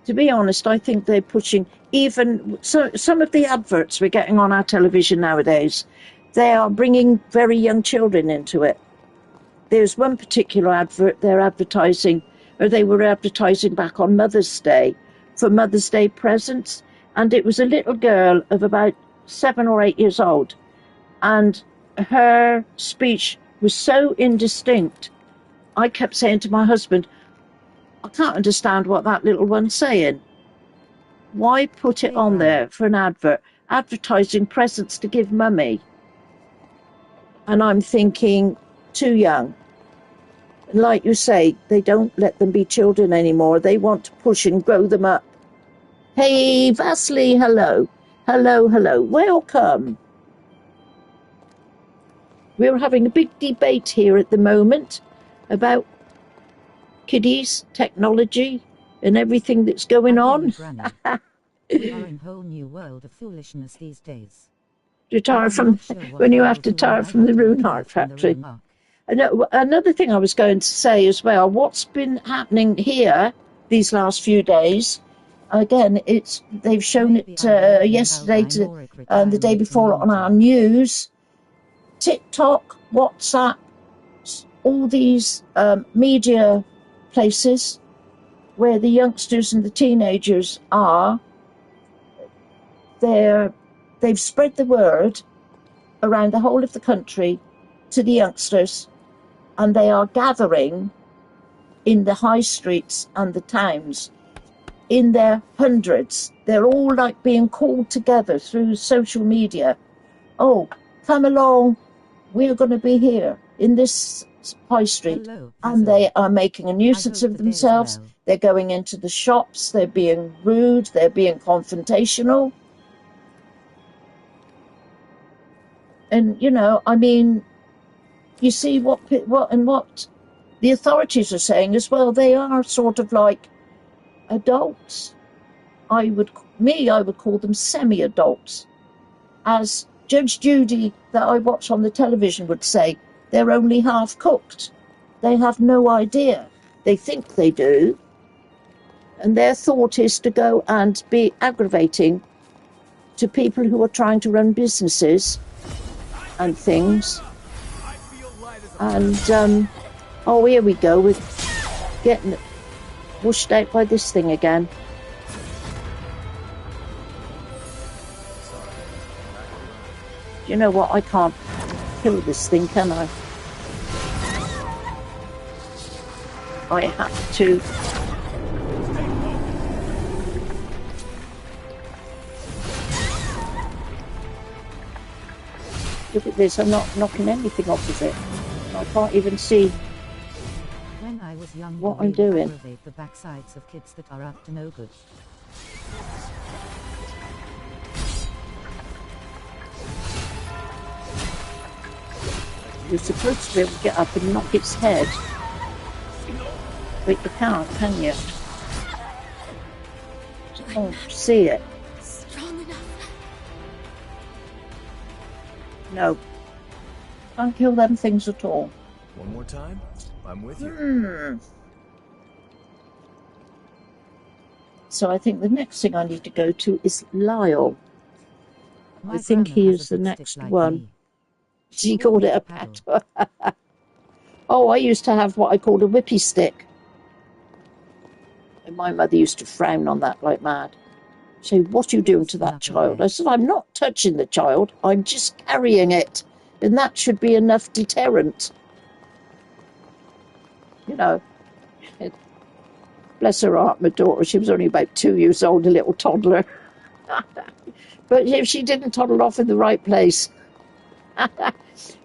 To be honest, I think they're pushing even some of the adverts we're getting on our television nowadays, they are bringing very young children into it. There's one particular advert they're advertising, or they were advertising back on Mother's Day, for Mother's Day presents, and it was a little girl of about 7 or 8 years old, and her speech was so indistinct. I kept saying to my husband, I can't understand what that little one's saying. Why put it on there for an advert, advertising presents to give mummy? And I'm thinking, too young. Like you say, they don't let them be children anymore. They want to push and grow them up. Hey, Vasily, hello. Hello, hello. Welcome. We're having a big debate here at the moment about kiddies, technology, and everything that's going on. We are in a whole new world of foolishness these days. Retire from when you have to retire from the Runehart factory. Another thing I was going to say as well, what's been happening here these last few days. Again, they've shown it yesterday and the day before on our news. TikTok, WhatsApp, all these media places where the youngsters and the teenagers are, they've spread the word around the whole of the country to the youngsters, and they are gathering in the high streets and the towns in their hundreds. They're all like being called together through social media. Oh, come along, we're going to be here in this high street. And they are making a nuisance of themselves. They're going into the shops, they're being rude, they're being confrontational. And, you know, I mean, you see what the authorities are saying as well. They are sort of like adults. I would call them semi-adults. As Judge Judy that I watch on the television would say, they're only half cooked. They have no idea. They think they do. And their thought is to go and be aggravating to people who are trying to run businesses and things. And, oh, here we go. We're getting whooshed out by this thing again. You know what? I can't kill this thing, can I? I have to. Look at this, I'm not knocking anything off of it. I can't even see when I was young, what I'm doing. The backsides of kids that are up to no good. You're supposed to be able to get up and knock its head. But you can't, can you? Oh, see it. Strong enough. No. Can't kill them things at all. One more time? I'm with you. So I think the next thing I need to go to is Lyle. I think he is the next one. She called it a paddle. Oh, I used to have what I called a whippy stick. And my mother used to frown on that like mad. Say, what are you doing to that child? I said, I'm not touching the child. I'm just carrying it. And that should be enough deterrent. You know, bless her heart, my daughter, she was only about 2 years old, a little toddler. But if she didn't toddle off in the right place,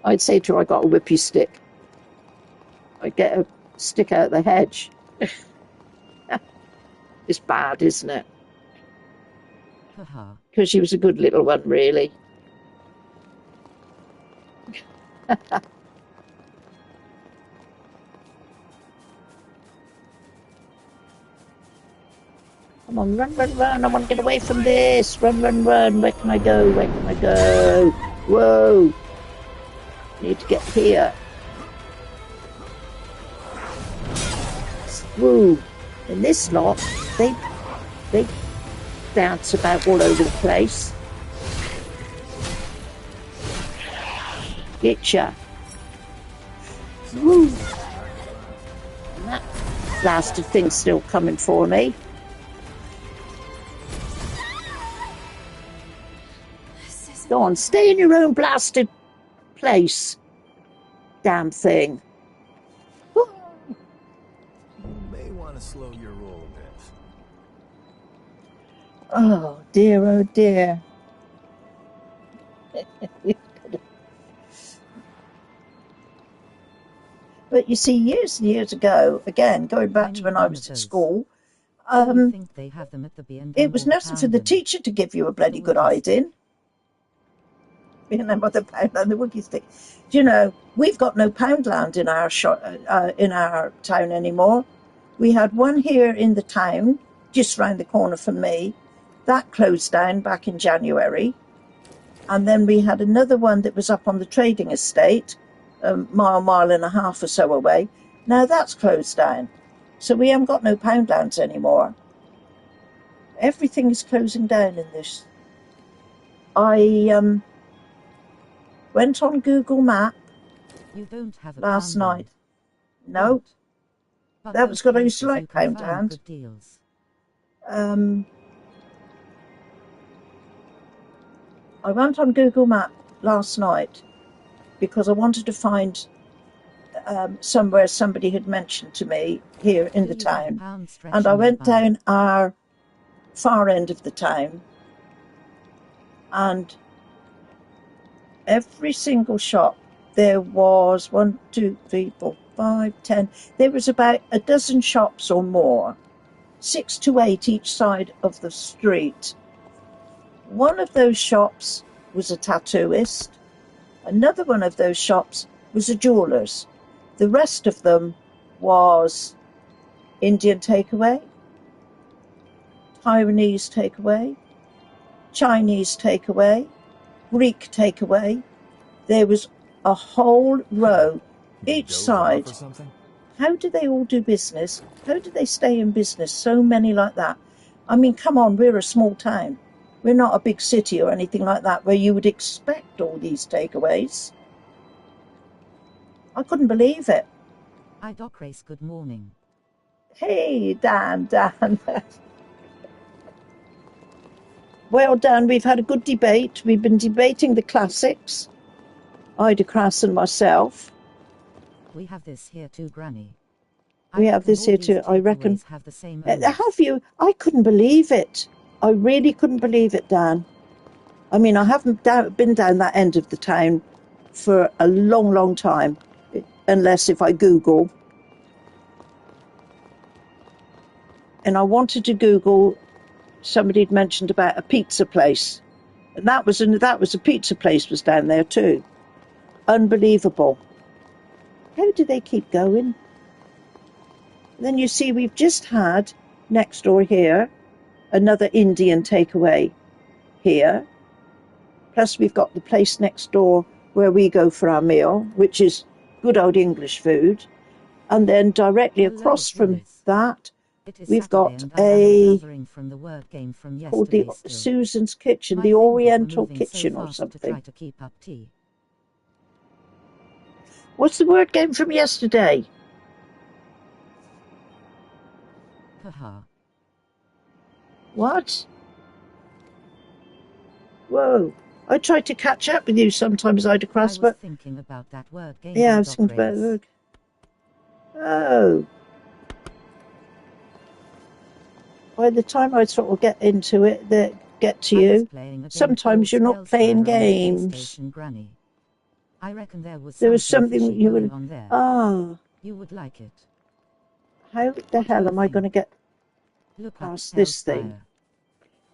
I'd say to her, I got a whippy stick. I'd get a stick out of the hedge. It's bad, isn't it? Because she was a good little one, really. Come on, run, run, run. I want to get away from this. Run, run, run. Where can I go? Where can I go? Whoa. I need to get here. Woo. And this lot, they dance about all over the place. Getcha. Woo. And that blasted thing's still coming for me. Go on, stay in your own blasted place. Damn thing. You may want to slow your roll a bit. Oh dear, oh dear. But you see, years and years ago, again, going back to when I was at school, it was nothing for the teacher to give you a bloody good hiding. You know, with the pound and the woogie stick. Do you know, we've got no Poundland in our town anymore. We had one here in the town, just round the corner from me. That closed down back in January. And then we had another one that was up on the trading estate, a mile and a half or so away. Now that's closed down. So we haven't got no Poundlands anymore. Everything is closing down in this. I went on Google Map You don't have a last Poundland. night. No, What? But that those was good. I used to places like you can find Poundland. good deals. I went on Google Map last night because I wanted to find somewhere somebody had mentioned to me here in the Do you have town. pound stretch And I went nearby? down our far end of the town, and every single shop there was 1, 2, 3, 4, 5, 10. There was about a dozen shops or more, 6 to 8 each side of the street. One of those shops was a tattooist. Another one of those shops was a jeweler's. The rest of them was Indian takeaway, Taiwanese takeaway, Chinese takeaway, Greek takeaway. There was a whole row each side. How do they all do business? How do they stay in business? So many like that. I mean, come on, we're a small town. We're not a big city or anything like that where you would expect all these takeaways. I couldn't believe it. I Doc Race, good morning. Hey, Dan. Well, Dan, we've had a good debate. We've been debating the classics, Ida Crass and myself. We have this here too, Granny. We have this here too. I reckon. Have the same Have you? I couldn't believe it. I really couldn't believe it, Dan. I mean, I haven't been down that end of the town for a long, long time, unless if I Google. And I wanted to Google. Somebody had mentioned about a pizza place, and that was a pizza place was down there too. Unbelievable. How do they keep going? And then you see we've just had next door here another Indian takeaway here. Plus we've got the place next door where we go for our meal, which is good old English food. And then directly across from that, we've got from the word game from called the Susan's Kitchen, the Oriental Kitchen or something. To try to keep up tea. What's the word game from yesterday? Haha. What? Whoa. I try to catch up with you sometimes, Ida Crass, but... thinking about that word game. Yeah, I was thinking about the word. Oh. By the time I sort of get into it, get to you, sometimes you're not playing games. Granny. I reckon there was something you would... Ah. You would like it. How the hell am I going to get past this thing?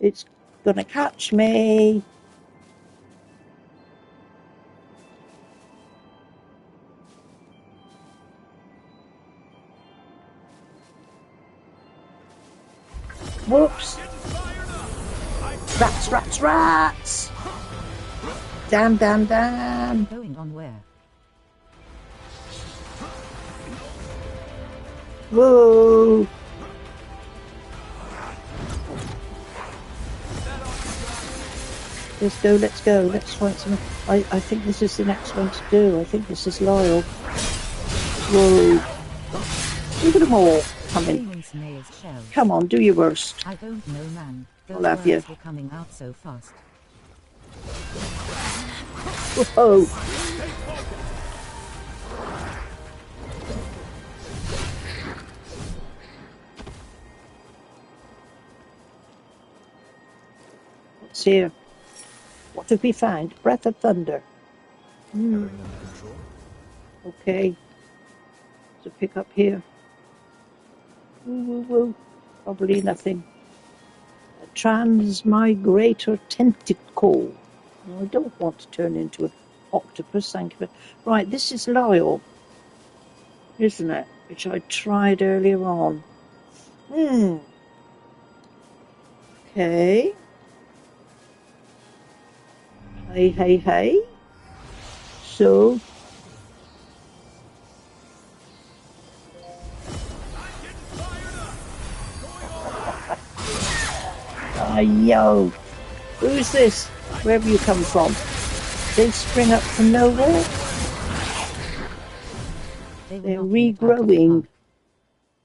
It's going to catch me. Whoops. Rats. Damn. Going on where? Whoa. Let's go. Let's find some. I think this is the next one to do. I think this is Lyle. Whoa. Look at them all coming. Come on, do your worst. I don't know, man. I'll have you. Were coming out so fast. Whoa. What's here? What have we found? Breath of thunder. Okay. So pick up here. Woo. Probably nothing. A transmigrator tentacle. I don't want to turn into an octopus, thank you. Right, this is Lyle, isn't it? Which I tried earlier on. Okay. Hey. So. Yo, who's this? Where have you come from? They spring up from nowhere? They're regrowing.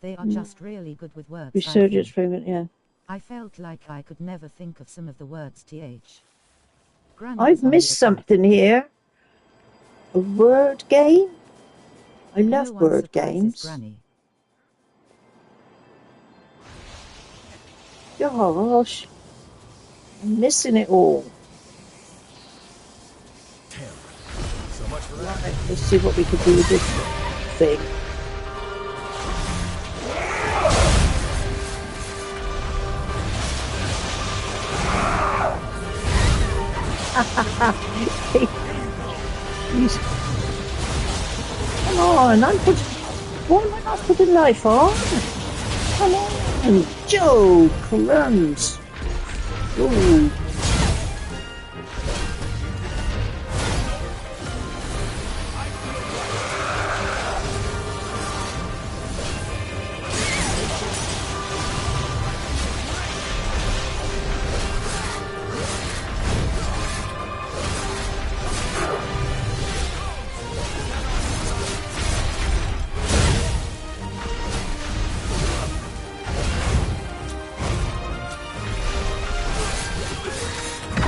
They are just really good with words. Resurgence fragment, yeah. I felt like I could never think of some of the words th. I've missed something here. A word game? I love word games. Granny. Gosh, I'm missing it all. So much for that. Right, let's see what we can do with this thing. Come on, why am I not putting life on? Come on, Joe, crumbs. Ooh.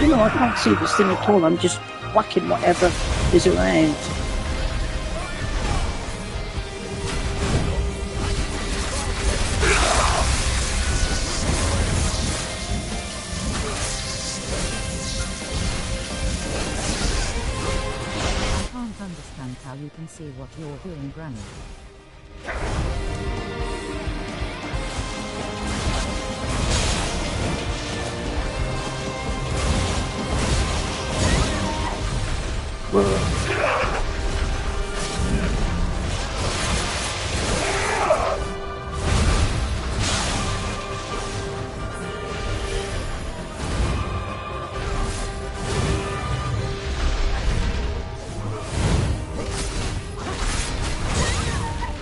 You know, I can't see this thing at all. I'm just whacking whatever is around. I can't understand how you can see what you're doing, Granny.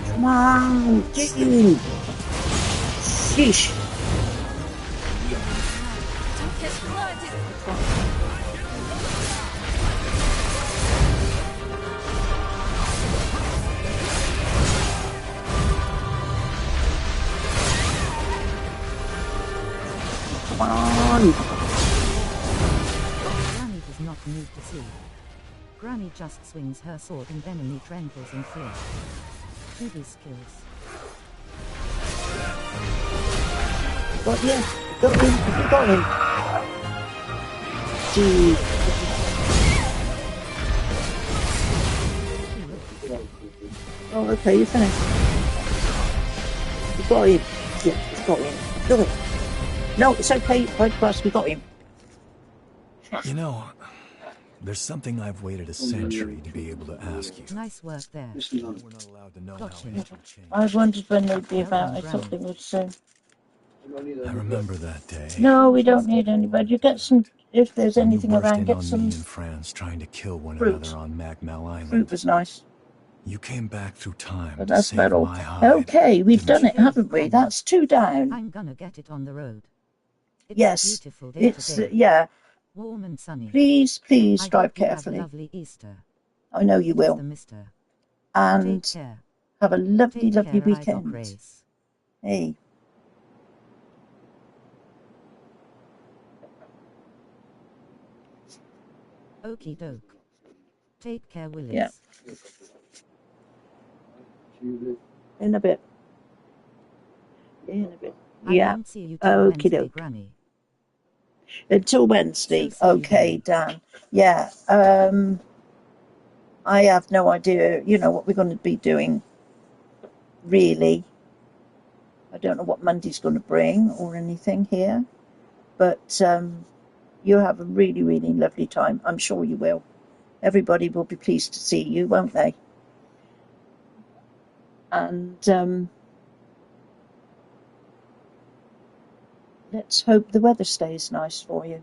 Come on, get in. Sheesh. Don't get blood. Come on. Granny does not need to see. Granny just swings her sword and enemy trembles in fear. Do these skills. Got you. Got him. You got him. Gee. Oh, okay, you finished. You got him. Yeah, you got him. Do it. No, it's okay. Right across, we got him. You know, there's something I've waited a century to be able to ask you. Nice work there. We're not allowed to know how Gotcha. history changed. I wondered when they'd be Well about. done, I thought they would soon. I remember that day. No, we don't need anybody. You get some, if there's When you anything burst around, in get on some me and France trying to kill one fruit. another on Magmel Island. Fruit was nice. You came back through time But to that's save about all. my hide. Okay, we've didn't done you? it, haven't we? That's 2 down. I'm gonna get it on the road. It's Yes, a beautiful day it's, today. yeah. Warm and sunny. Please, please I drive hope you carefully. have a lovely Easter. I know you It is will. the Mister. And Take care. have a lovely, Take lovely care, I weekend. grace. Hey. Okie doke. Take care, Willis. Yeah. In a bit. In a bit. I Yeah. won't see you till Okie Wednesday, doke. Granny. Until Wednesday. So see you Okay, then. Dan. Yeah. I have no idea, you know, what we're going to be doing, really. I don't know what Monday's going to bring or anything here. But you have a really, really lovely time. I'm sure you will. Everybody will be pleased to see you, won't they? And let's hope the weather stays nice for you.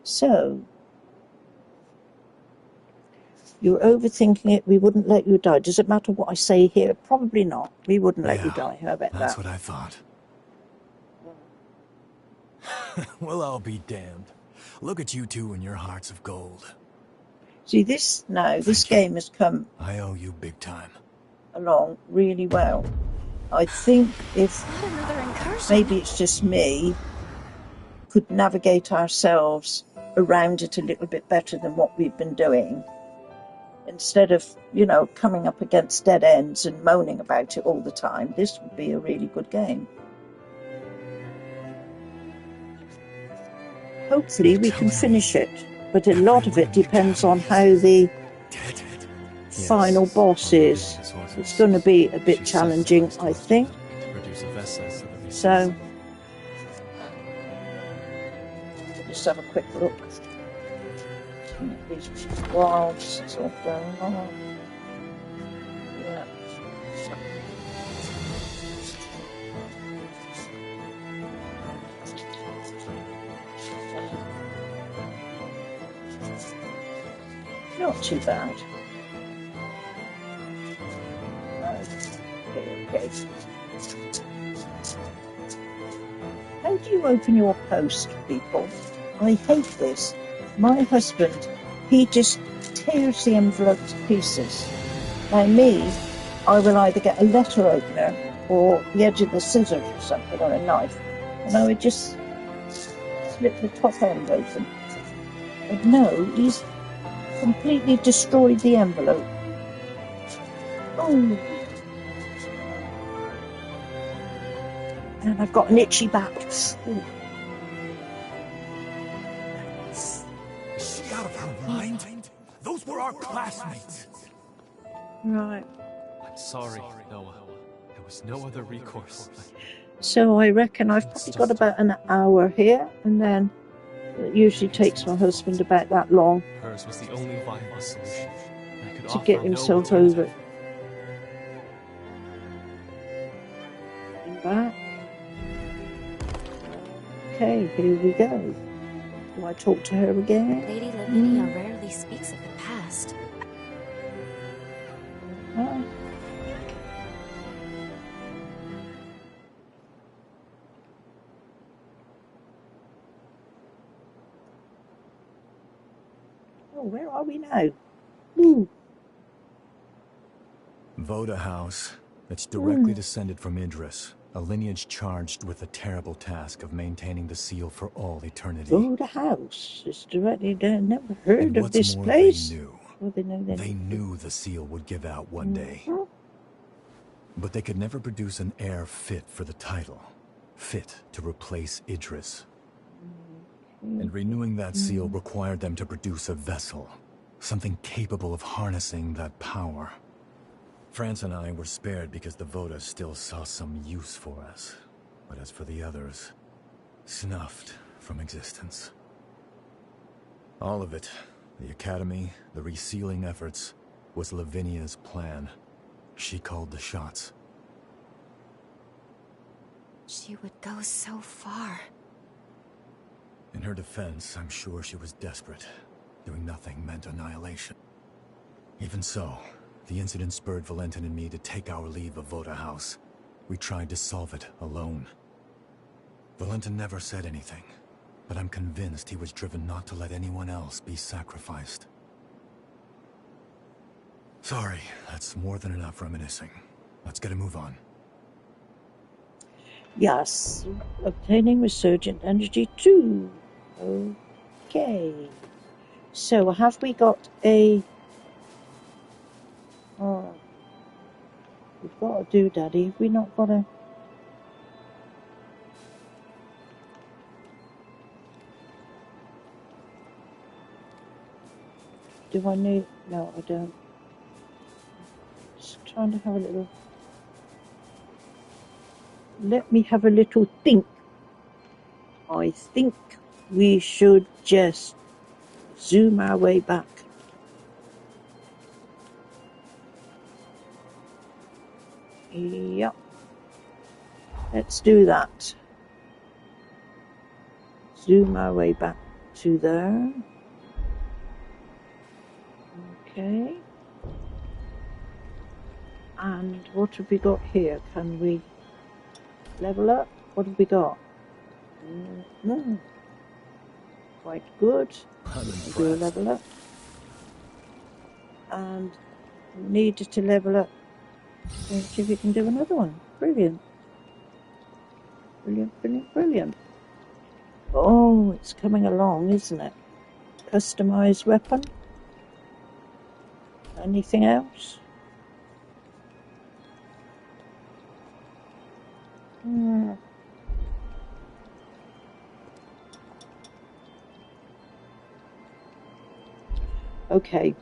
So, You're overthinking it. We wouldn't let you die. Does it matter what I say here? Probably not. We wouldn't let you die. How about that's that? what I thought. Well, I'll be damned. Look at you two and your hearts of gold. See, this game has come I owe you big time. along really well. I think if Not another incursion. maybe it's just me, could navigate ourselves around it a little bit better than what we've been doing. Instead of, you know, coming up against dead ends and moaning about it all the time, this would be a really good game. Hopefully we can finish it, but a lot of it depends on how the final boss is. It's going to be a bit challenging, I think. So, just have a quick look. These walls, it's all going on. Yeah. Not too bad. Okay. How do you open your post, people? I hate this. My husband, he just tears the envelope to pieces. Now me, I will either get a letter opener or the edge of the scissors or something, or a knife, and I would just slip the top end open. But no, he's completely destroyed the envelope. Oh. And I've got an itchy back. Ooh. Is she out of her mind? Those were our classmates. Right. I'm sorry, Noah. There was no other recourse. So I reckon I've probably got about an hour here, and then it usually takes my husband about that long Hers was the only viable solution. I could to offer get no himself alternative. over. And back. Okay, here we go. Do I talk to her again? Lady Lavinia rarely speaks of the past. Ah. Oh, where are we now? Ooh. Voda House. It's directly descended from Idris, a lineage charged with the terrible task of maintaining the seal for all eternity. Oh, the house. It's directly there. Never heard And of what's this more, place. they knew. Well, They knew the seal would give out one day. But they could never produce an heir fit for the title, fit to replace Idris. And renewing that seal required them to produce a vessel, something capable of harnessing that power. France and I were spared because the Voda still saw some use for us. But as for the others, snuffed from existence. All of it, the academy, the resealing efforts, was Lavinia's plan. She called the shots. She would go so far. In her defense, I'm sure she was desperate. Doing nothing meant annihilation. Even so, the incident spurred Valentin and me to take our leave of Voda House. We tried to solve it alone. Valentin never said anything, but I'm convinced he was driven not to let anyone else be sacrificed. Sorry, that's more than enough reminiscing. Let's get a move on. Yes, obtaining resurgent energy 2. Okay. So have we got a... Oh, we've got a doodaddy. Have we not got a... Do I need... No, I don't. Just trying to have a little... Let me have a little think. I think we should just zoom our way back. Yep. Let's do that. Zoom our way back to there. Okay. And what have we got here? Can we level up? What have we got? Quite good. I'm We'll do a impressed. level up. And we needed to level up. Let's see if we can do another one. Brilliant. Brilliant, brilliant, brilliant. Oh, it's coming along, isn't it? Customized weapon. Anything else? Okay.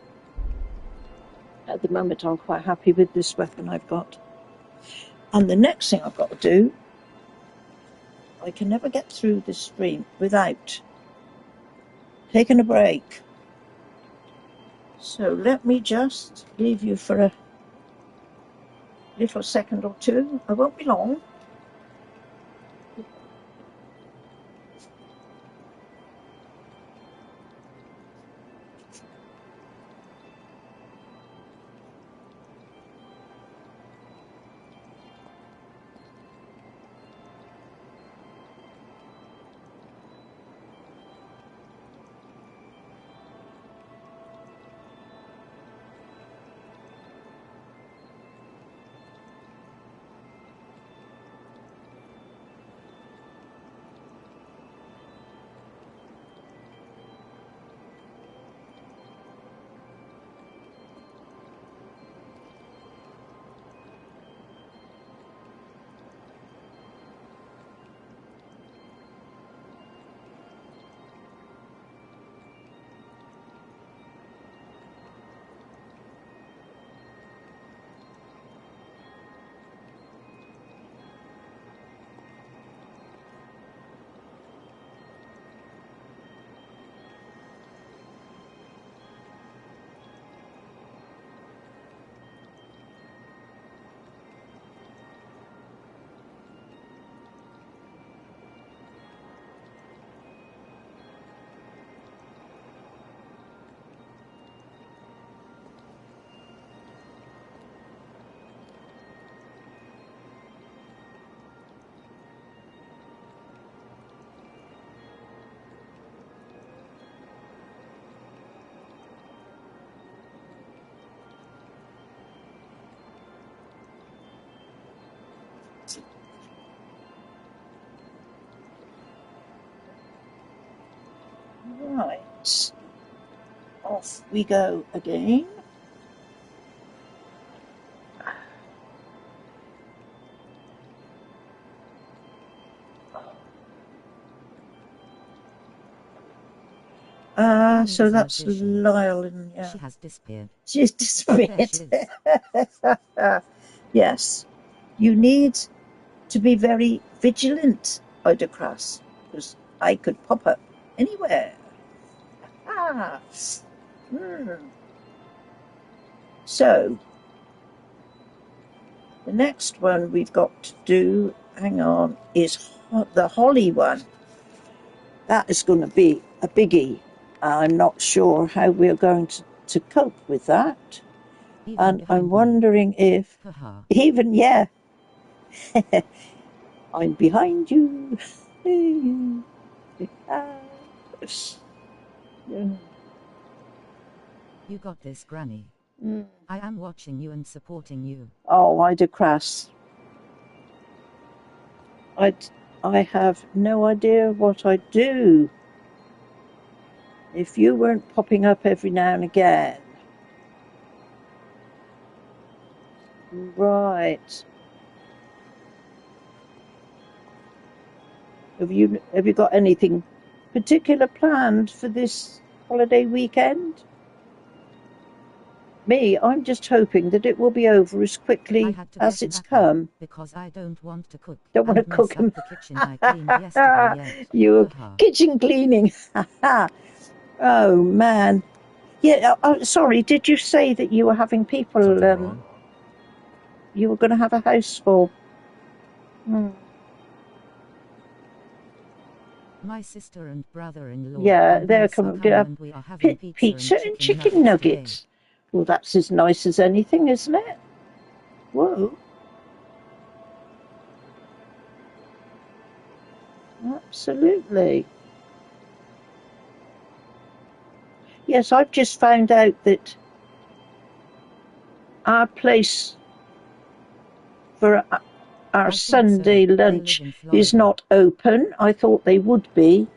At the moment, I'm quite happy with this weapon I've got. And the next thing I've got to do, I can never get through this stream without taking a break. So let me just leave you for a little second or two. I won't be long. Right. Off we go again. So that's Lyle, and yeah. She has disappeared. She's disappeared. There she is. Yes. You need to be very vigilant, Odocras, because I could pop up anywhere. So, the next one we've got to do, hang on, is the holly one. That is going to be a biggie. I'm not sure how we're going to cope with that. And I'm wondering if, even, yeah, I'm behind you. You got this, Granny. I am watching you and supporting you. Oh, Ida Crass. I have no idea what I'd do if you weren't popping up every now and again. Right. Have you got anything particular planned for this holiday weekend? Me, I'm just hoping that it will be over as quickly as it's come. Because I don't want to cook. Don't want to cook them. The kitchen I cleaned yesterday yet. You kitchen cleaning. Oh man. Yeah. Sorry. Did you say that you were having people? You were going to have a house full. My sister and brother-in-law. Yeah, they're coming to have pizza and chicken nuggets. Well, that's as nice as anything, isn't it? Whoa. Absolutely. Yes, I've just found out that our place for our Sunday lunch is not open. I thought they would be.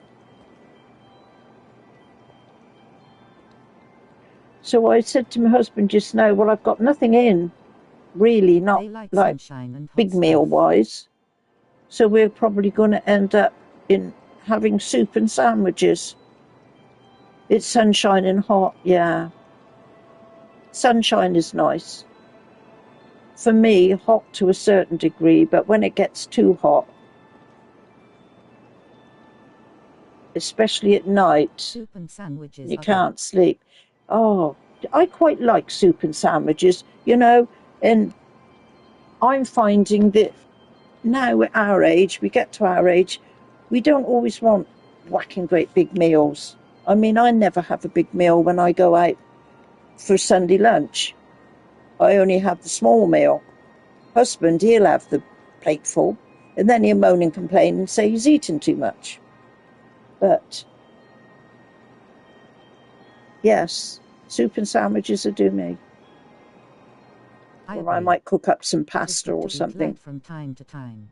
So I said to my husband just now, well, I've got nothing in, really, not like big meal wise. So we're probably going to end up in having soup and sandwiches. It's sunshine and hot, yeah. Sunshine is nice. For me, hot to a certain degree, but when it gets too hot, especially at night, soup and sandwiches you can't sleep. Oh, I quite like soup and sandwiches, you know, and I'm finding that now at our age, we get to our age, we don't always want whacking great big meals. I mean, I never have a big meal when I go out for Sunday lunch. I only have the small meal. Husband, he'll have the plateful, and then he'll moan and complain and say he's eaten too much. But yes, soup and sandwiches will do me. Or I might cook up some pasta or something. From time to time.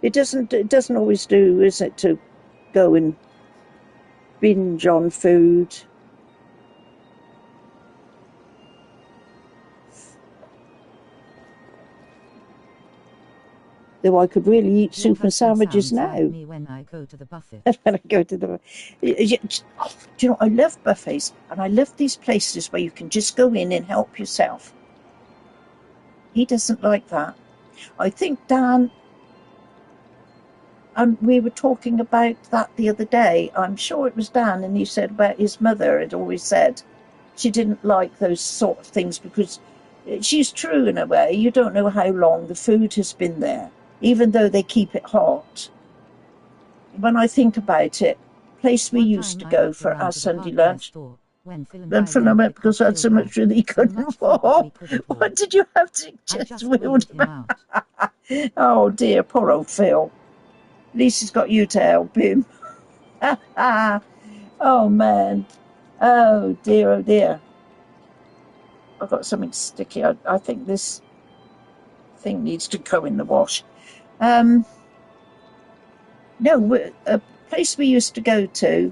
It doesn't always do, is it, to go and binge on food. Though I could really eat soup and sandwiches now. Like me when I go to the buffet. When I go to the, do you know, I love buffets, and I love these places where you can just go in and help yourself. He doesn't like that. I think Dan, and we were talking about that the other day. I'm sure it was Dan, and he said about his mother had always said she didn't like those sort of things because she's true in a way. You don't know how long the food has been there, even though they keep it hot. When I think about it, place we used to go for our Sunday lunch, then Phil and I went because I had so much food he couldn't afford. What did you have to just wheeled him out? Oh dear, poor old Phil. At least he's got you to help him. Oh man. Oh dear, oh dear. I've got something sticky. I think this thing needs to go in the wash. No, a place we used to go to,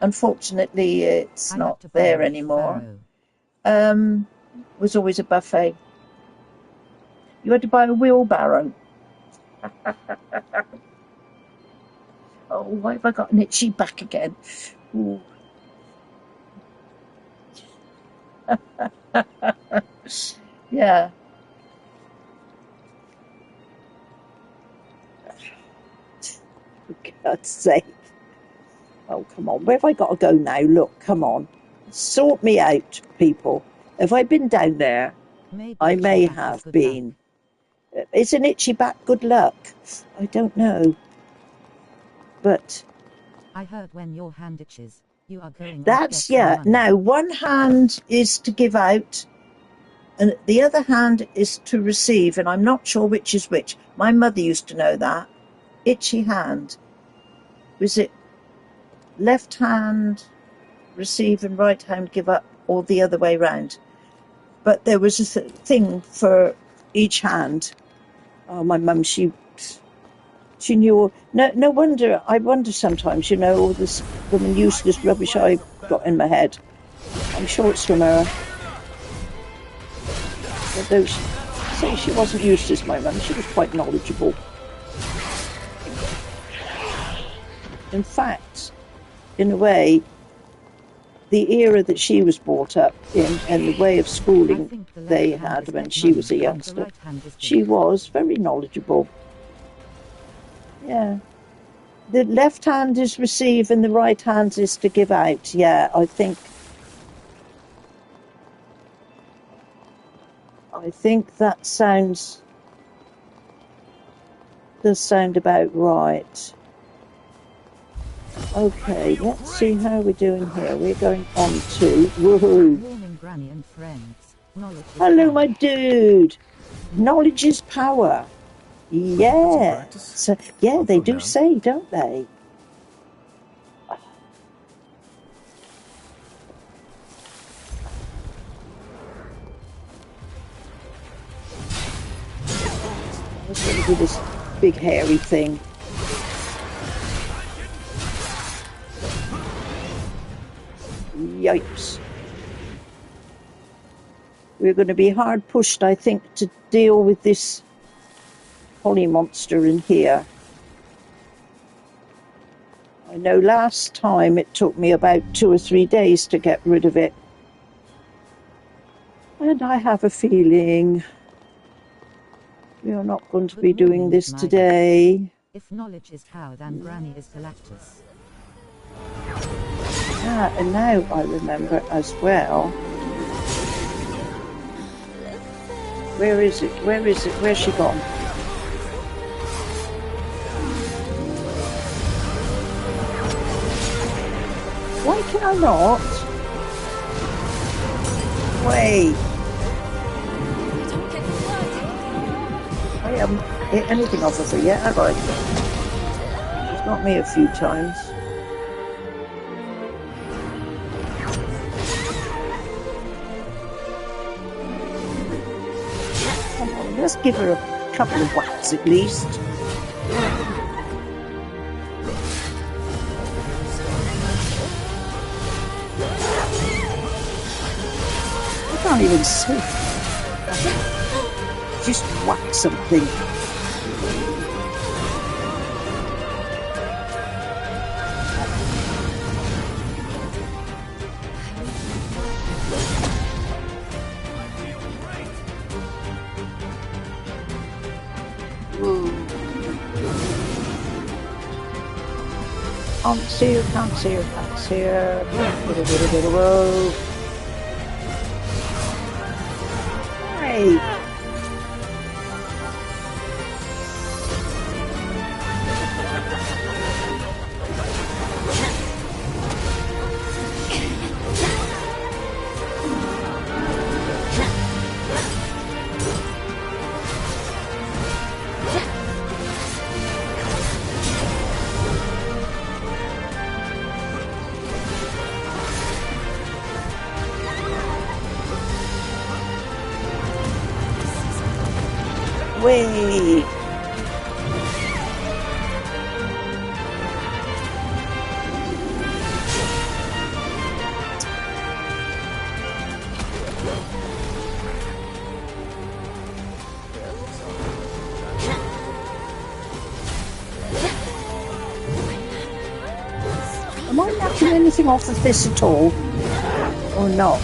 unfortunately it's not there anymore, was always a buffet. You had to buy a wheelbarrow. Oh, why have I got an itchy back again? Ooh. Yeah. For God's sake. Oh, come on. Where have I got to go now? Look, come on. Sort me out, people. Have I been down there? Maybe I may have been. Is an itchy back good luck? I don't know. But I heard when your hand itches, you are going. That's, yeah. Now, one hand is to give out, and the other hand is to receive, and I'm not sure which is which. My mother used to know that. Itchy hand. Was it left hand receive and right hand give up, or the other way round? But there was a thing for each hand. Oh, my mum, she knew. No wonder. I wonder sometimes, you know, all this woman useless rubbish I got in my head. I'm sure it's from her. But those say she wasn't useless, my mum. She was quite knowledgeable. In fact, in a way, the era that she was brought up in and the way of schooling they had when she was a youngster, she was very knowledgeable. Yeah. The left hand is receive and the right hand is to give out. Yeah, I think that does sound about right. Okay, let's see how we're doing here. We're going on to... Woohoo! Warning Granny and friends. Knowledge is Hello, power. my dude! Knowledge is power. Yeah. practice? So, yeah, I'll they throw do down. say, don't they? Let's going to do this big hairy thing. Yikes. We're going to be hard pushed, I think, to deal with this holly monster in here. I know last time it took me about 2 or 3 days to get rid of it. And I have a feeling we are not going to be Good doing morning, this my today. If knowledge is power, then Granny is Galactus. Ah, and now I remember as well. Where is it? Where is it? Where's she gone? Why can I not? Wait. Don't get the blood. I haven't hit anything off of her yet, have I? She's got me a few times. Come on, let's give her a couple of whacks at least. I can't even see. Just whack something. Can't see her, can't see her, can't see her. Whoa. Hey. Wait. Am I knocking anything off of this at all? Or not?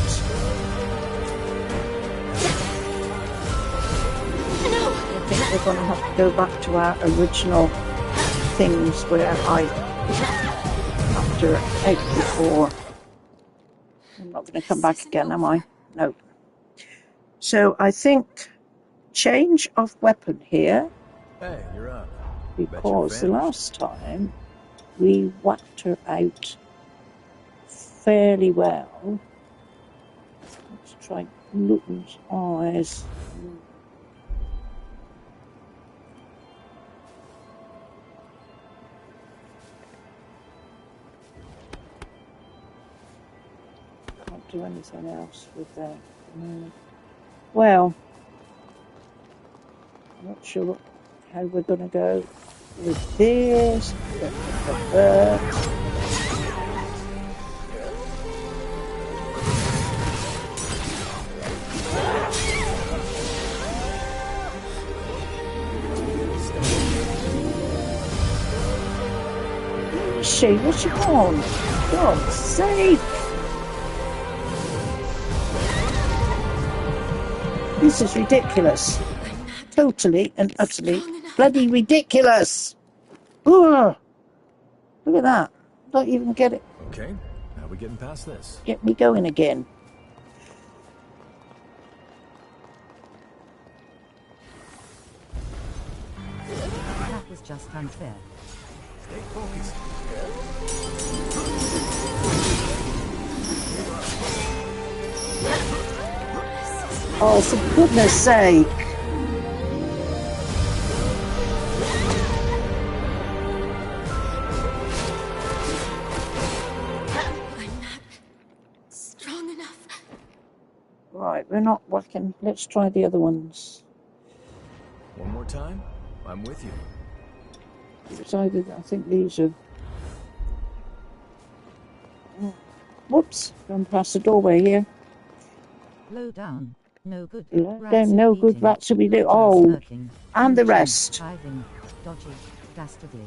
I think we're going to have to go back to our original things where I knocked her out before. I'm not going to come back again, am I? No. So I think change of weapon here, Hey, you're up. because the last time we whacked her out fairly well. Let's try Luton's eyes. Can't do anything else with that. No. Well, I'm not sure how we're going to go with this. She, what's she on? God's sake! This is ridiculous. Totally and utterly bloody ridiculous. Ugh. Look at that. Don't even get it. Okay, how are we getting past this? Get me going again. That was just unfair. Stay focused. Oh, for goodness sake. I'm not strong enough. Right, we're not working. Let's try the other ones. One more time. I'm with you. It's either, I think these are... Whoops, gone past the doorway here. Low down. No good. Low Rats down, no good, beating. rats will be there. Loiters Oh, lurking. and the Reaching, rest. Hiving. Dodgy. Dastardly.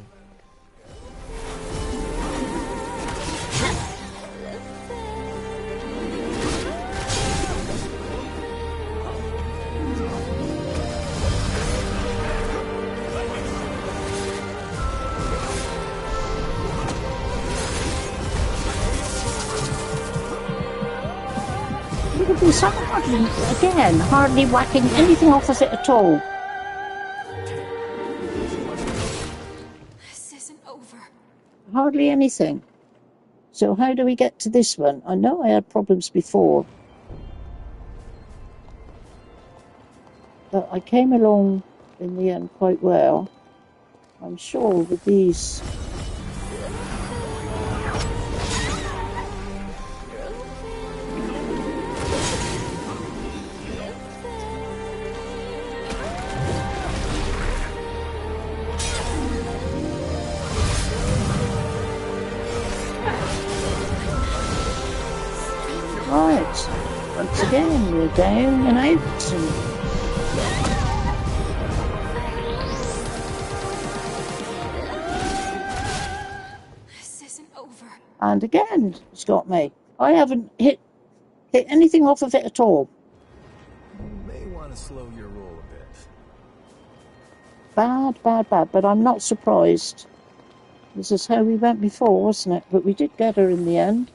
Look at this, again, hardly whacking anything off of it at all. This isn't over. Hardly anything. So how do we get to this one? I know I had problems before. But I came along in the end quite well. I'm sure with these... Right, once again we're down and out and... This isn't over. And again, it's got me. I haven't hit anything off of it at all. You may want to slow your roll a bit. Bad, bad, bad, but I'm not surprised. This is how we went before, wasn't it? But we did get her in the end.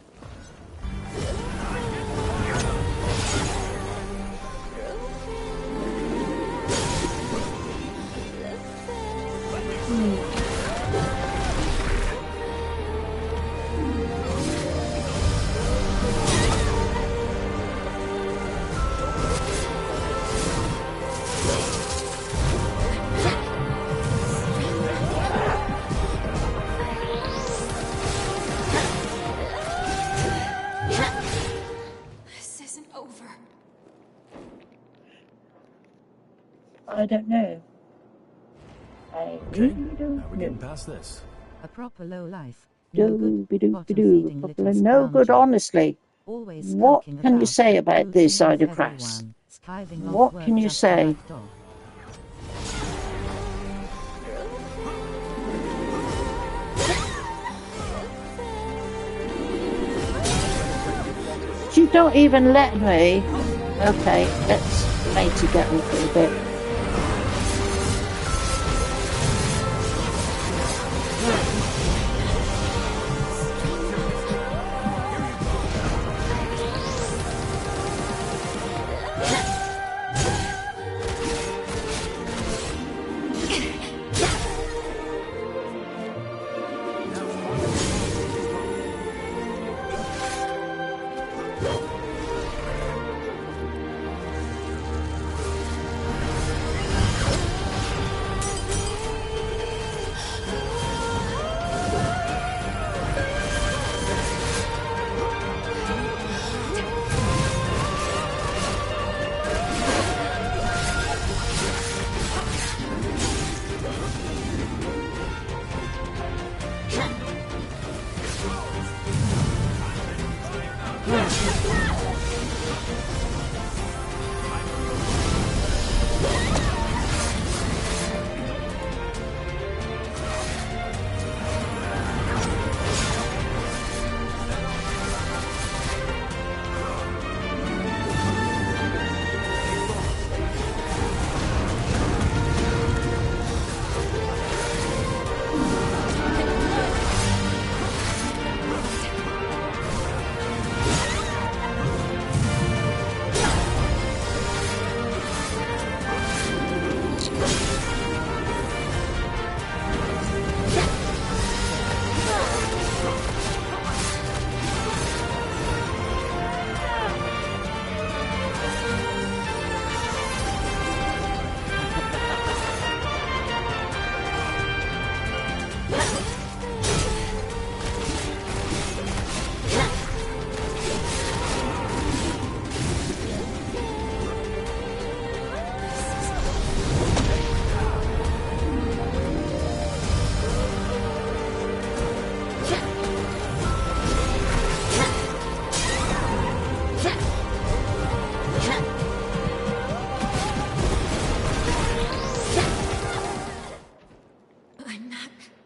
This isn't over. I don't know. I Okay, really now don't we're know. getting past this. A proper low life. No good. Bottom Do-be-do-be-do. feeding little No good, scrounger. honestly. Always What skulking can you about, say about this losing side of off Crass? everyone, skiving What off work can you just say? like dog. You don't even let me. Okay, let's matey get me for a bit.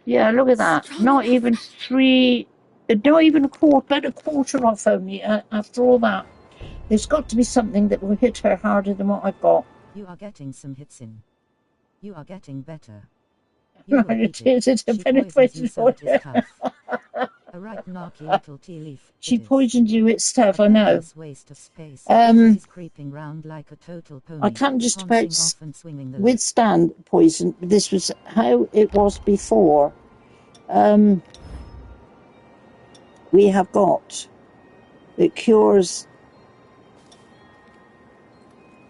Yeah, look at that. Strong Not enough. even three, not even a quarter, but a quarter off only after all that. There's got to be something that will hit her harder than what I've got. You are getting some hits in. You are getting better. You will Right, beat it is. It's a She poisons you, penetrated so it is oil. tough. A right narky little tea leaf. She it is. poisoned you, it's tough, A I know. endless waste of space. Um, She's creeping round like a total pony. I can't just pouncing about off and swinging the withstand poison. This was how it was before. We have got that cures,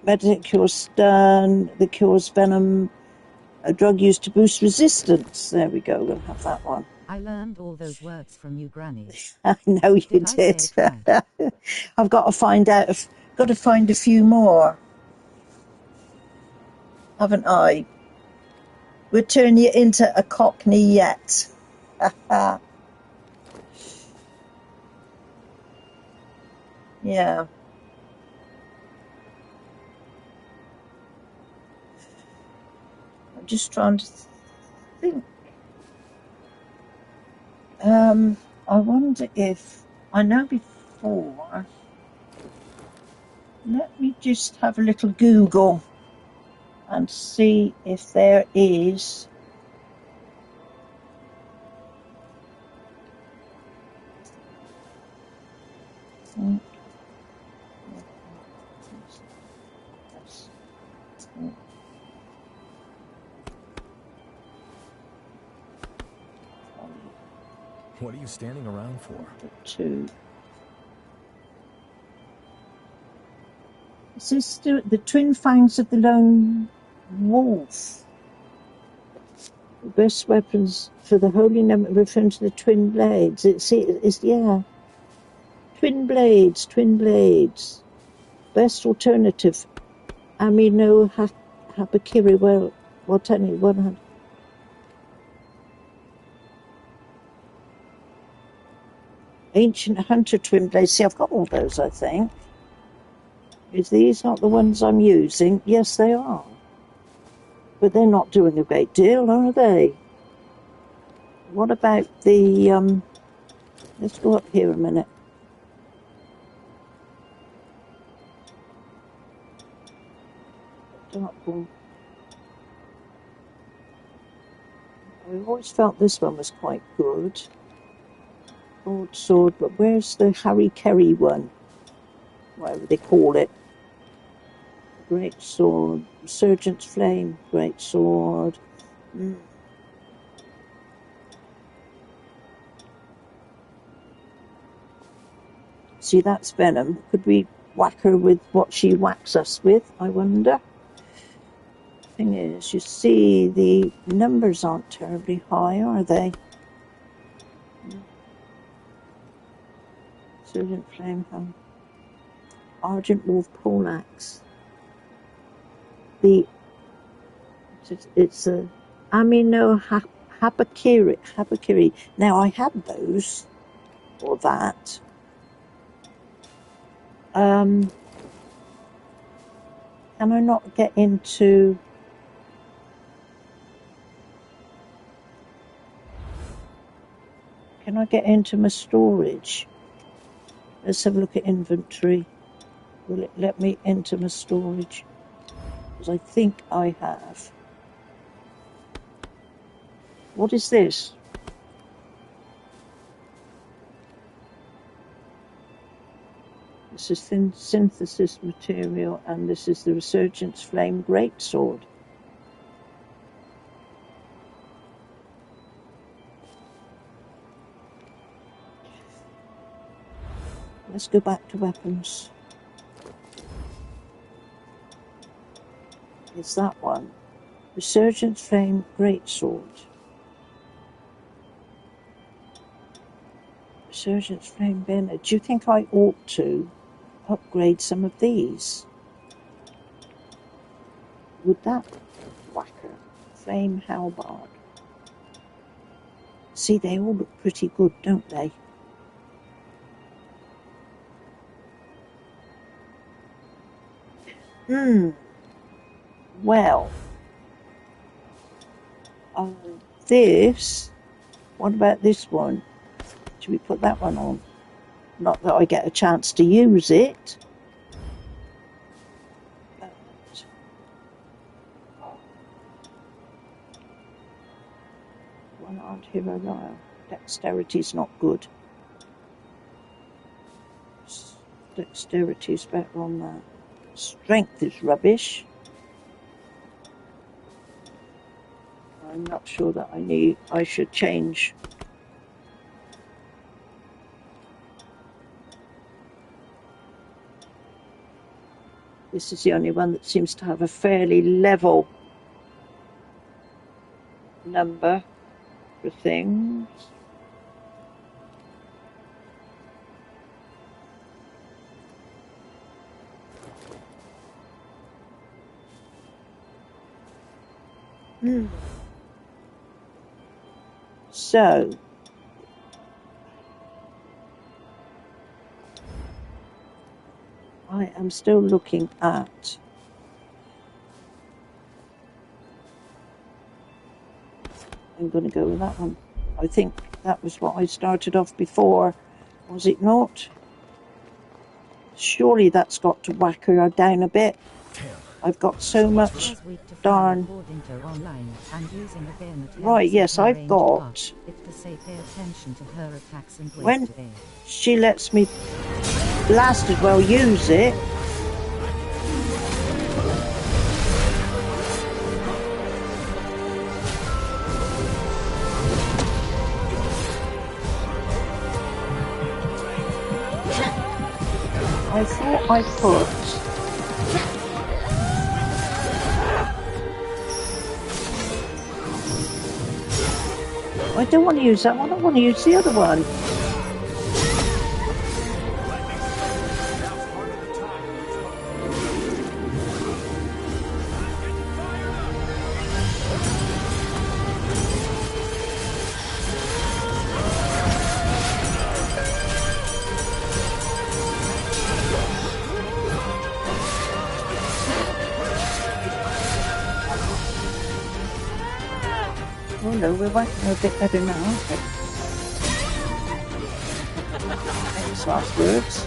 medicine cures stun, that cures venom, a drug used to boost resistance. There we go, we'll have that one. I learned all those words from you, Granny. I know you Did I say did. it right? I've got to find out, got to find a few more, haven't I? We'll turn you into a cockney yet. Yeah. I'm just trying to think. I wonder if, I know before, let me just have a little Google and see if there is What are you standing around for? two. Is this the twin fangs of the lone wolf? The best weapons for the holy number referring to the twin blades. It's yeah. Twin blades, twin blades. Best alternative. Amino Habakiri. Well, technically, 100. Ancient hunter twin blades. See, I've got all those, I think. Is these not the ones I'm using? Yes, they are. But they're not doing a great deal, are they? What about the, let's go up here a minute. Darkpool. I always felt this one was quite good. Broadsword, but where's the Harry Kerry one? Whatever they call it. Great sword. Resurgence flame. Great sword. See, that's venom. Could we whack her with what she whacks us with, I wonder? Thing is, you see, the numbers aren't terribly high, are they? Resurgent flame. Argent wolf poleaxe. It's a amino habakiri. Now I had those or that. Can I not get into? Can I get into my storage? Let's have a look at inventory. Will it let me into my storage? Because I think I have. What is this? This is thin synthesis material, and this is the Resurgence Flame Greatsword. Let's go back to weapons. It's that one. Resurgence Flame Greatsword. Resurgence Flame Banner. Do you think I ought to upgrade some of these? Would that whacker? Flame Halberd. See, they all look pretty good, don't they? Well, this What about this one? Should we put that one on? Not that I get a chance to use it. One-armed hero liar. Dexterity's not good. Dexterity's better on that. Strength is rubbish. I'm not sure that I should change. This is the only one that seems to have a fairly level number for things. So, I am still looking at I'm going to go with that one. I think that was what I started off before, was it not? Surely that's got to whack her down a bit. I've got so much darn. Right, yes, I've got. When she lets me blasted well use it. I thought I put. I don't want to use that one, I want to use the other one. Oh no, we're working a bit better now, aren't we? Thanks, last words.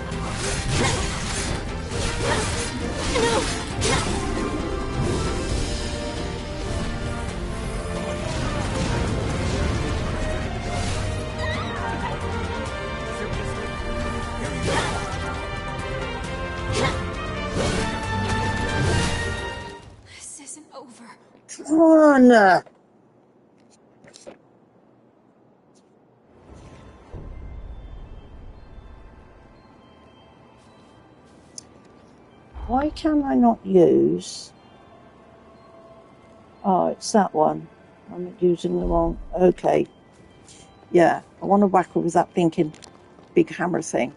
This isn't over. Come on! Why can I not use... Oh, it's that one. I'm using the wrong... Okay. Yeah, I want to whack her with that blinking big hammer thing.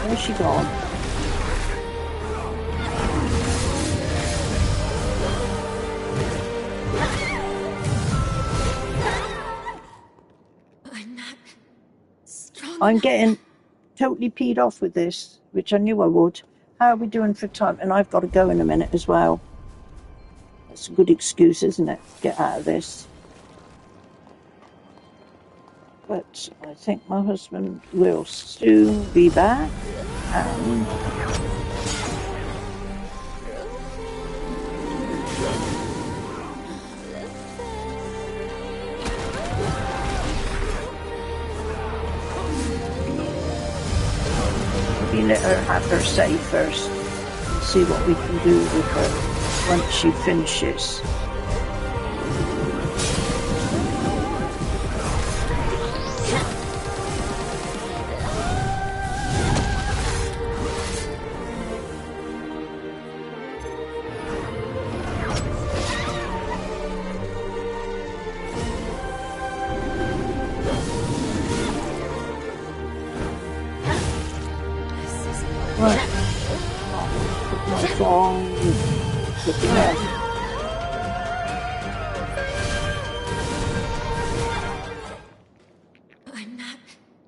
Where's she gone? I'm getting totally peed off with this, which I knew I would. How are we doing for time? And I've got to go in a minute as well. That's a good excuse, isn't it? Get out of this. But I think my husband will soon be back. And we let her have her say first and see what we can do with her once she finishes.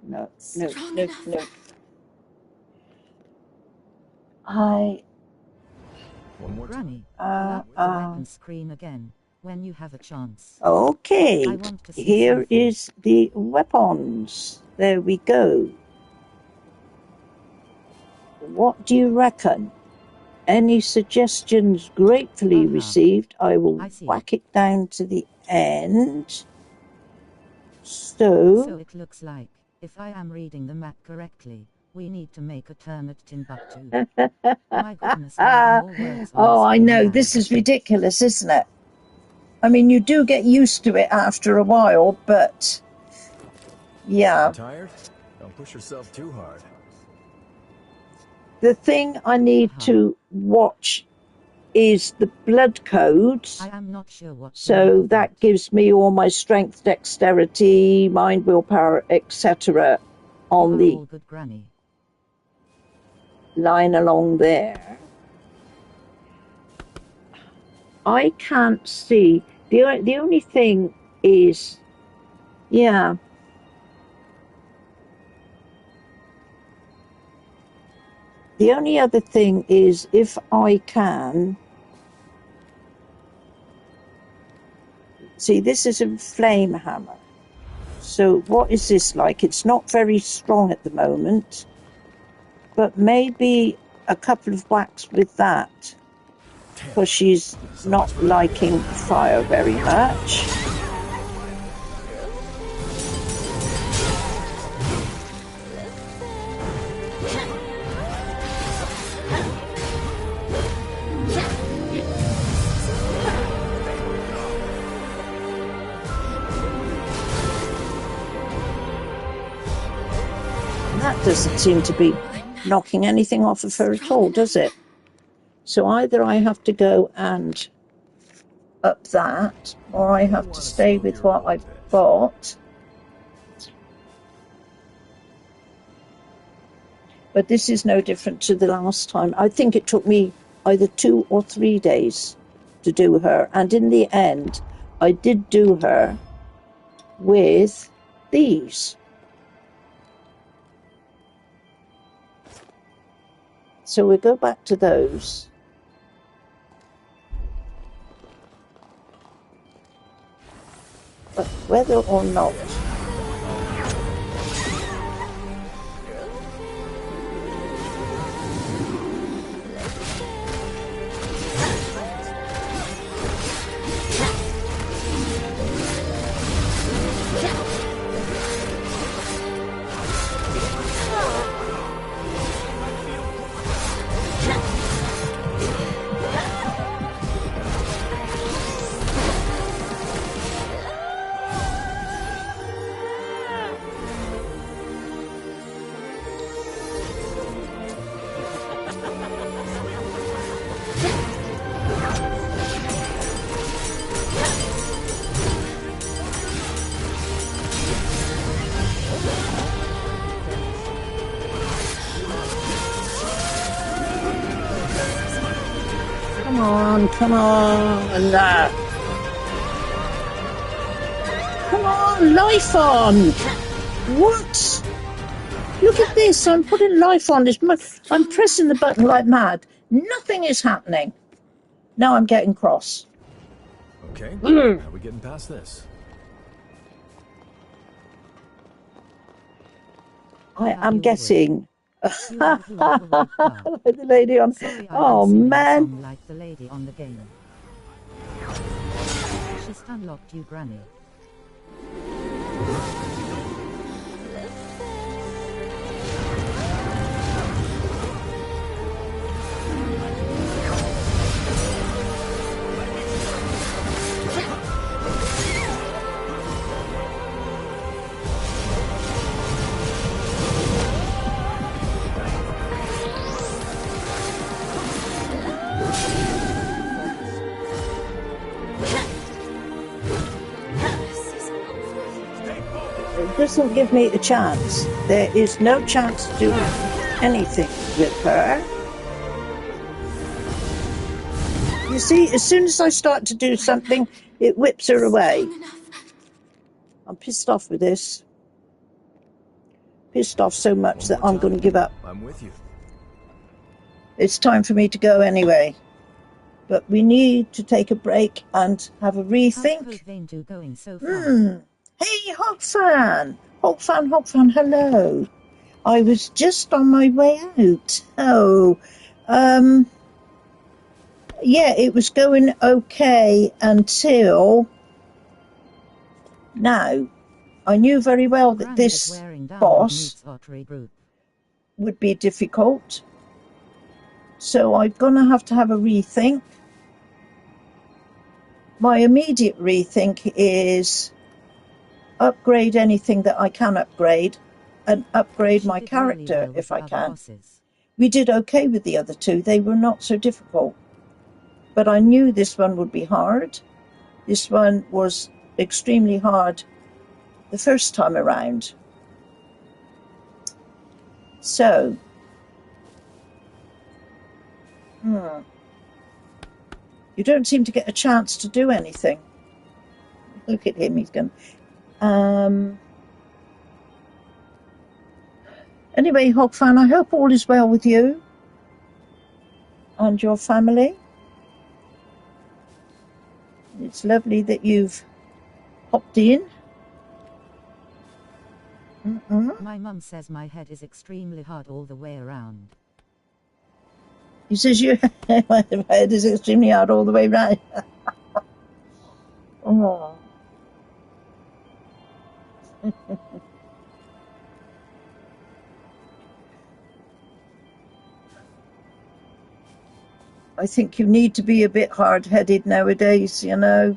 no, Strong no, enough. no. One more time. Granny, pull up the weapon screen again when you have a chance. Okay, I want to see here something. is the weapons. There we go. What do you reckon? Any suggestions gratefully received. I will I see. whack it down to the end. So it looks like, if I am reading the map correctly, we need to make a turn at Timbuktu. My goodness, there are more words on Oh, the I screen know, now. this is ridiculous, isn't it? I mean, you do get used to it after a while, but yeah. I'm tired? Don't push yourself too hard. The thing I need to watch is the blood codes. I am not sure what So that gives me all my strength, dexterity, mind, willpower, etc. on the all good, Granny. line along there. I can't see. The only thing is, yeah. The only other thing is if I can. See, this is a flame hammer. So what is this like? It's not very strong at the moment, but maybe a couple of whacks with that, because she's not liking fire very much. That doesn't seem to be knocking anything off of her at all, does it? So either I have to go and up that, or I have to stay with what I've got. But this is no different to the last time. I think it took me either 2 or 3 days to do her. And in the end, I did do her with these. So we'll go back to those. But whether or not come on. Come on, life on. What? Look at this. I'm putting life on. I'm pressing the button like mad. Nothing is happening. Now I'm getting cross. Okay, how are we getting past this? I am getting the lady on. Oh man! Like the lady on the game. She's unlocked you, Granny. It doesn't give me a chance. There is no chance to do anything with her. You see, as soon as I start to do something, it whips her away. I'm pissed off with this. pissed off so much that I'm going to give up. I'm with you. It's time for me to go anyway. But we need to take a break and have a rethink. Going so fast? Hey, Hogfan! Hogfan, hello. I was just on my way out. Oh, yeah, it was going okay until now. I knew very well that this boss would be difficult. So I'm going to have a rethink. My immediate rethink is upgrade anything that I can upgrade and upgrade my character if I can. We did okay with the other two. They were not so difficult. But I knew this one would be hard. This one was extremely hard the first time around. So, you don't seem to get a chance to do anything. Look at him, he's going. Anyway, Hogfan, I hope all is well with you and your family. It's lovely that you've hopped in. My mum says my head is extremely hard all the way around. He says your head is extremely hard all the way round. Oh. I think you need to be a bit hard-headed nowadays, you know.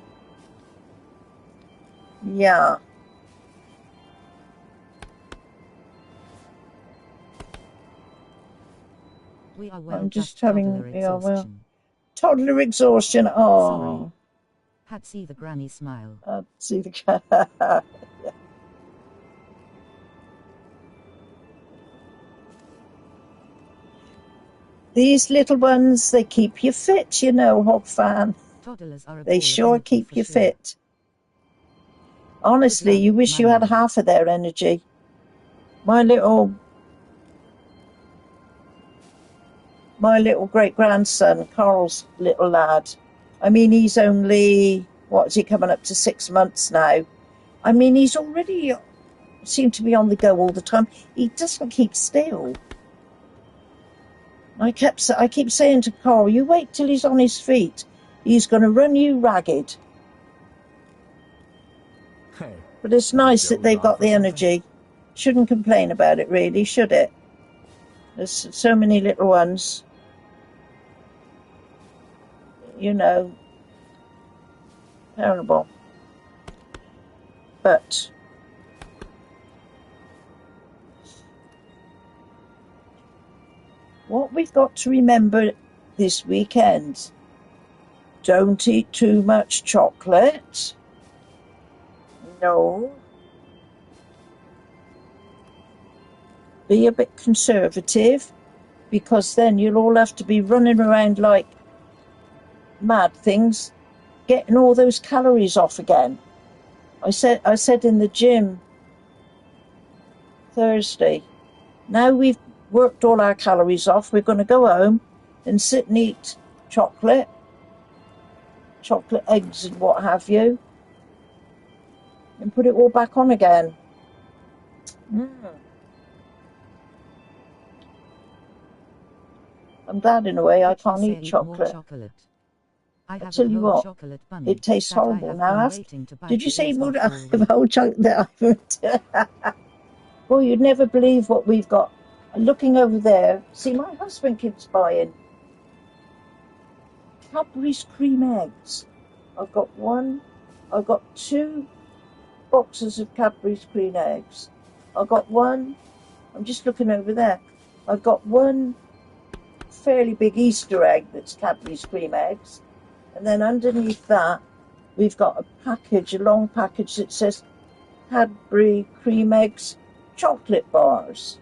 Yeah. I'm just having, toddler exhaustion. Oh. Sorry. Had see the granny smile. See the yeah. These little ones, they keep you fit, you know, Hogfan. They sure keep you fit. Honestly, you wish you had half of their energy. My little great-grandson, Carl's little lad, I mean, he's only, what is he, coming up to 6 months now? I mean, he's already seemed to be on the go all the time. He doesn't keep still. I keep saying to Carl, you wait till he's on his feet. He's going to run you ragged. Hey, but it's nice that they've got the energy. Shouldn't complain about it, really, should it? There's so many little ones. You know, terrible. But what we've got to remember this weekend, don't eat too much chocolate. No. Be a bit conservative, because then you'll all have to be running around like mad things, getting all those calories off again. I said in the gym Thursday, now we've worked all our calories off, we're going to go home and sit and eat chocolate eggs and what have you, and put it all back on again. I'm glad in a way I can't eat chocolate. I tell you what, it tastes horrible now. Did you say more? I have a whole chocolate. Well, you'd never believe what we've got. Looking over there, see, my husband keeps buying Cadbury's cream eggs. I've got 2 boxes of Cadbury's cream eggs. I've got one, I'm just looking over there, I've got one fairly big Easter egg that's Cadbury's cream eggs, and then underneath that we've got a long package that says Cadbury cream eggs chocolate bars.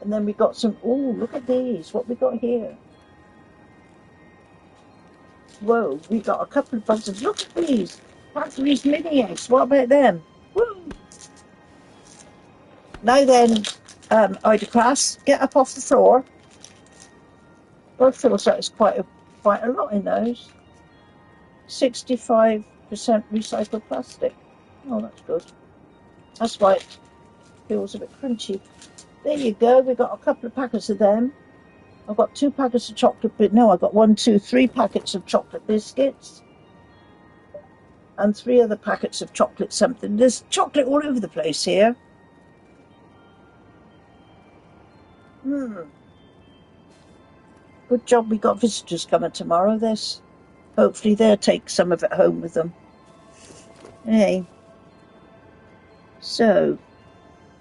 And then we got some, oh, look at these, what we got here. Whoa, we got a couple of boxes. Look at these. Cadbury's mini eggs. What about them? Woo! Now then, Idacrass, get up off the floor. Well, it feels like it's quite a lot in those. 65% recycled plastic. Oh, that's good. That's why it feels a bit crunchy. There you go. We've got a couple of packets of them. I've got 2 packets of chocolate, but no, I've got 1, 2, 3 packets of chocolate biscuits and 3 other packets of chocolate something. There's chocolate all over the place here. Good job we got visitors coming tomorrow. Hopefully they'll take some of it home with them. Hey. So.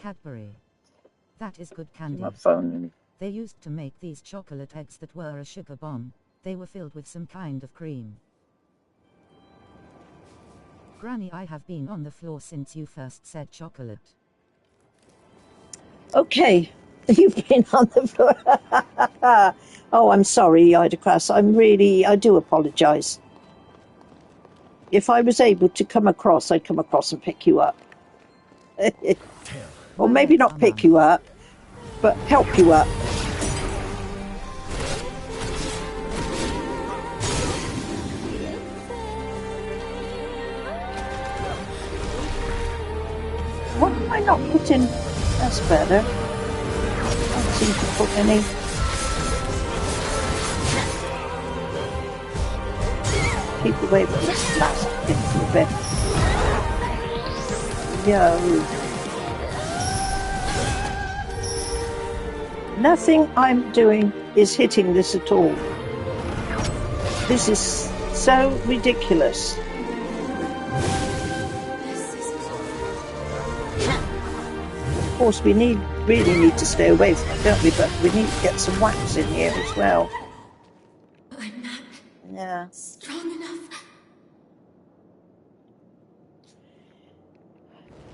Cadbury. That is good candy. My phone. They used to make these chocolate eggs that were a sugar bomb. They were filled with some kind of cream. Granny, I have been on the floor since you first said chocolate. Okay. You've been on the floor. Oh, I'm sorry, Idacrass. I do apologise. If I was able to come across, I'd come across and pick you up. Or maybe not pick you up, but help you up. What am I not putting? That's better. I don't seem to put any. Keep away from this plastic a bit. Yo. Nothing I'm doing is hitting this at all. This is so ridiculous. Of course, we really need to stay away from it, don't we? But we need to get some wax in here as well. I'm not strong enough.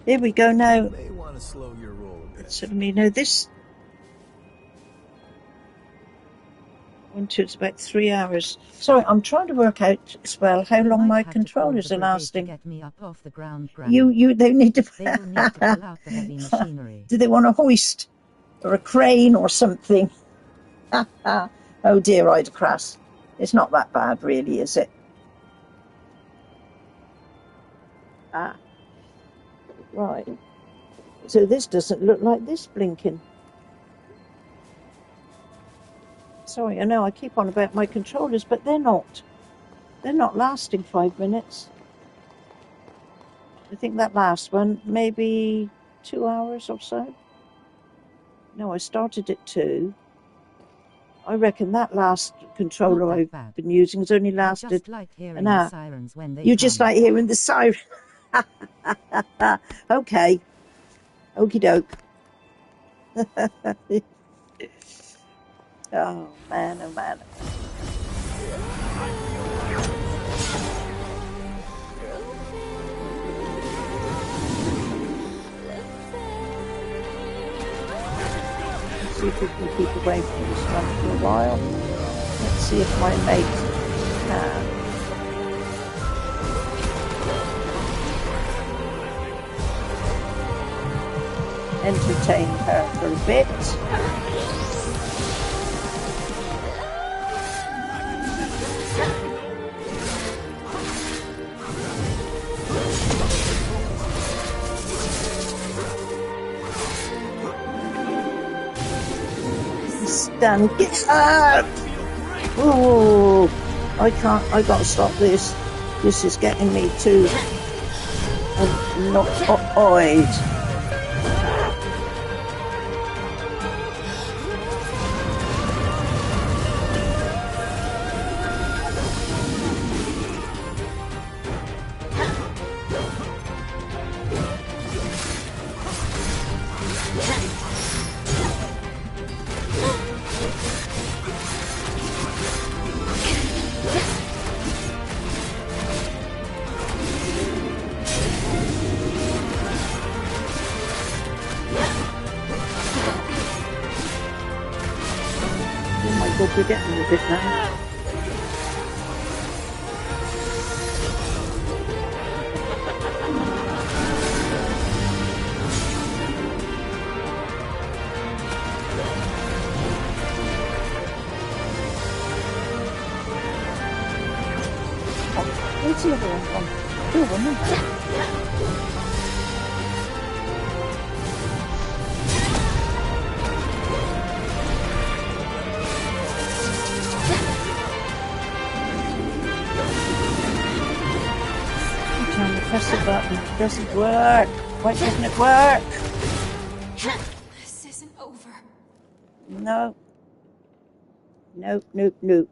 Here we go now. You may want to slow your roll a bit. So me know this. It's about 3 hours. Sorry, I'm trying to work out as well how long my controllers are lasting. Get me up off the ground, they need to. They will need to pull out the heavy machinery. Do they want a hoist or a crane or something? Oh dear, Idacrass. It's not that bad, really, is it? Right. So this doesn't look like this blinking. Sorry, I know I keep on about my controllers, but they're not. They're not lasting 5 minutes. I think that last one, maybe 2 hours or so. No, I started at 2. I reckon that last controller I've been using has only lasted an hour. You just like hearing the siren. Okay. Okie doke. Oh man, oh man. Let's see if we can keep away from this one for a while. Let's see if my mate can. Entertain her for a bit. Stan, get up! Oh, I can't. I gotta stop this. This is getting me too annoyed. We're getting a bit now. the other one gone? Two of them, isn't there? I'm trying to press the button. It doesn't work. Why doesn't it work? This isn't over. No. Nope, nope, nope.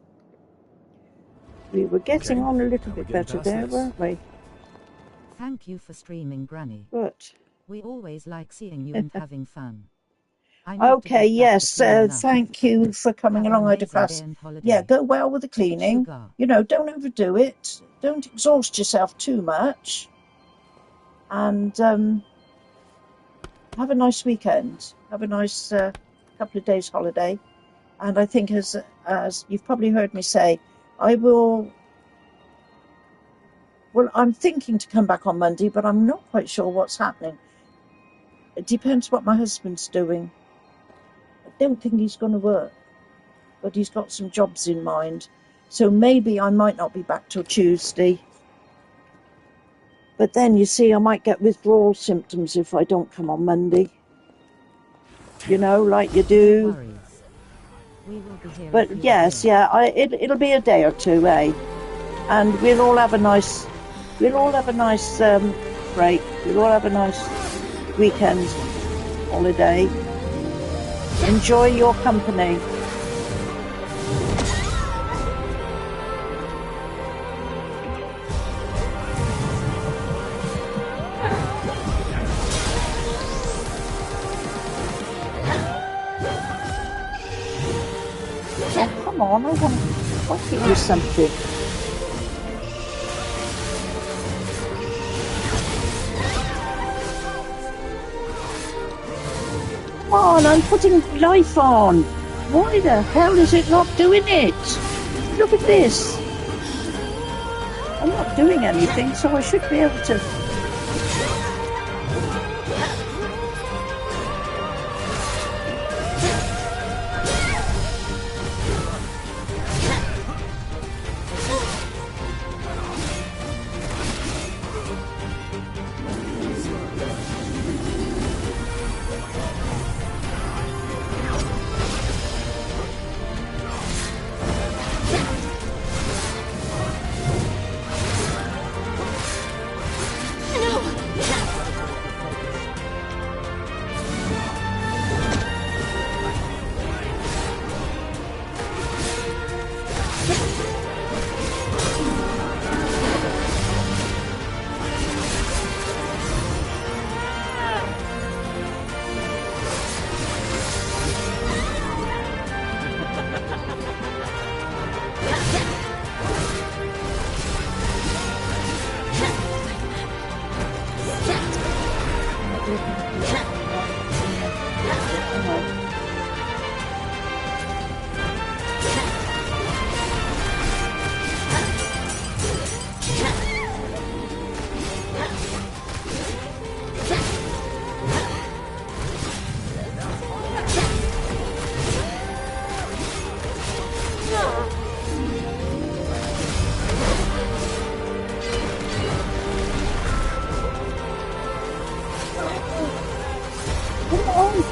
We were getting on a little bit better there, weren't we? Thank you for streaming, Granny. But We always like seeing you and having fun. I need to okay, get back to yes. cleaning up. Thank you for coming Have an along, Ida amazing Class. day and holiday. Yeah, go well with the cleaning. Sugar. You know, don't overdo it. Don't exhaust yourself too much. And have a nice weekend. Have a nice couple of days holiday. And I think, as you've probably heard me say, I will. Well, I'm thinking to come back on Monday, but I'm not quite sure what's happening. It depends what my husband's doing. I don't think he's going to work, but he's got some jobs in mind. So maybe I might not be back till Tuesday. But then, you see, I might get withdrawal symptoms if I don't come on Monday. You know, like you do. No worries. We will be here. But yes, yeah, it'll be a day or two, eh? And we'll all have a nice break. We'll all have a nice weekend holiday. Enjoy your company. Oh, come on, I want to give you something. Come on, I'm putting life on. Why the hell is it not doing it? Look at this. I'm not doing anything, so I should be able to...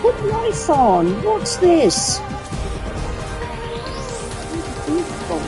Put life on. What's this? Beautiful.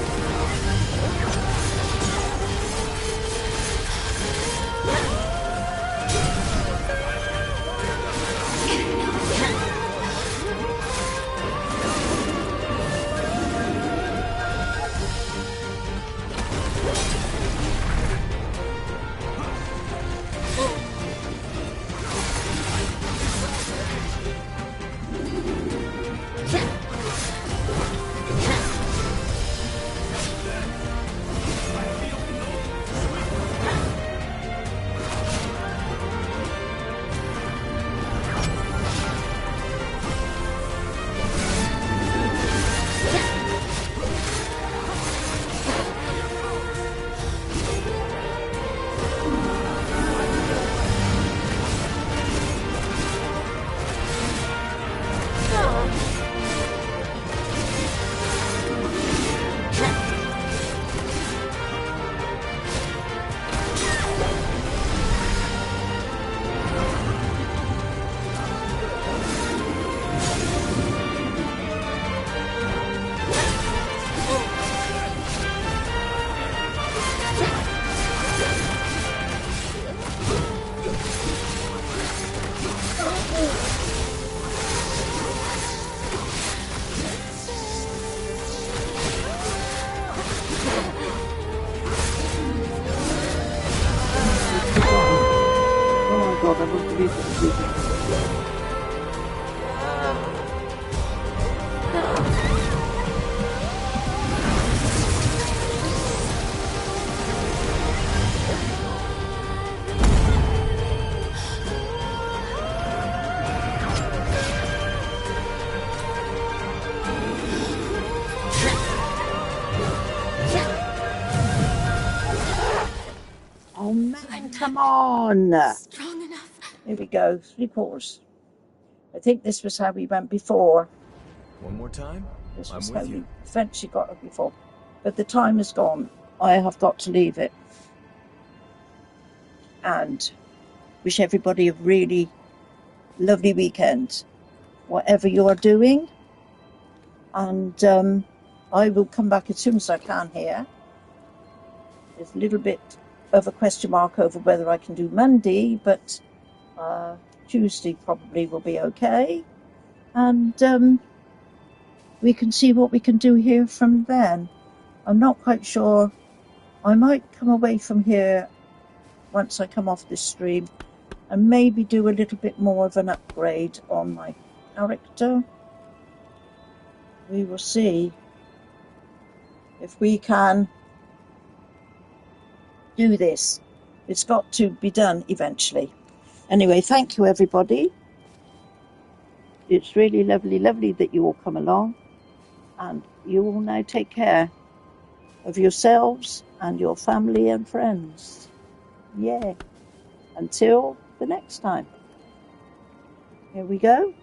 God, I don't believe it. Oh man, come on. Strong enough. Here we go, 3/4. I think this was how we went before. One more time? This I'm was with how you. we eventually got it before. But the time is gone. I have got to leave it. And wish everybody a really lovely weekend, whatever you are doing. And I will come back as soon as I can here. There's a little bit of a question mark over whether I can do Monday, but Tuesday probably will be okay. And we can see what we can do here from then. I'm not quite sure. I might come away from here once I come off this stream and maybe do a little bit more of an upgrade on my character. We will see if we can do this. It's got to be done eventually. Anyway, thank you everybody. It's really lovely that you all come along, and you all now take care of yourselves and your family and friends. Yeah. Until the next time. Here we go.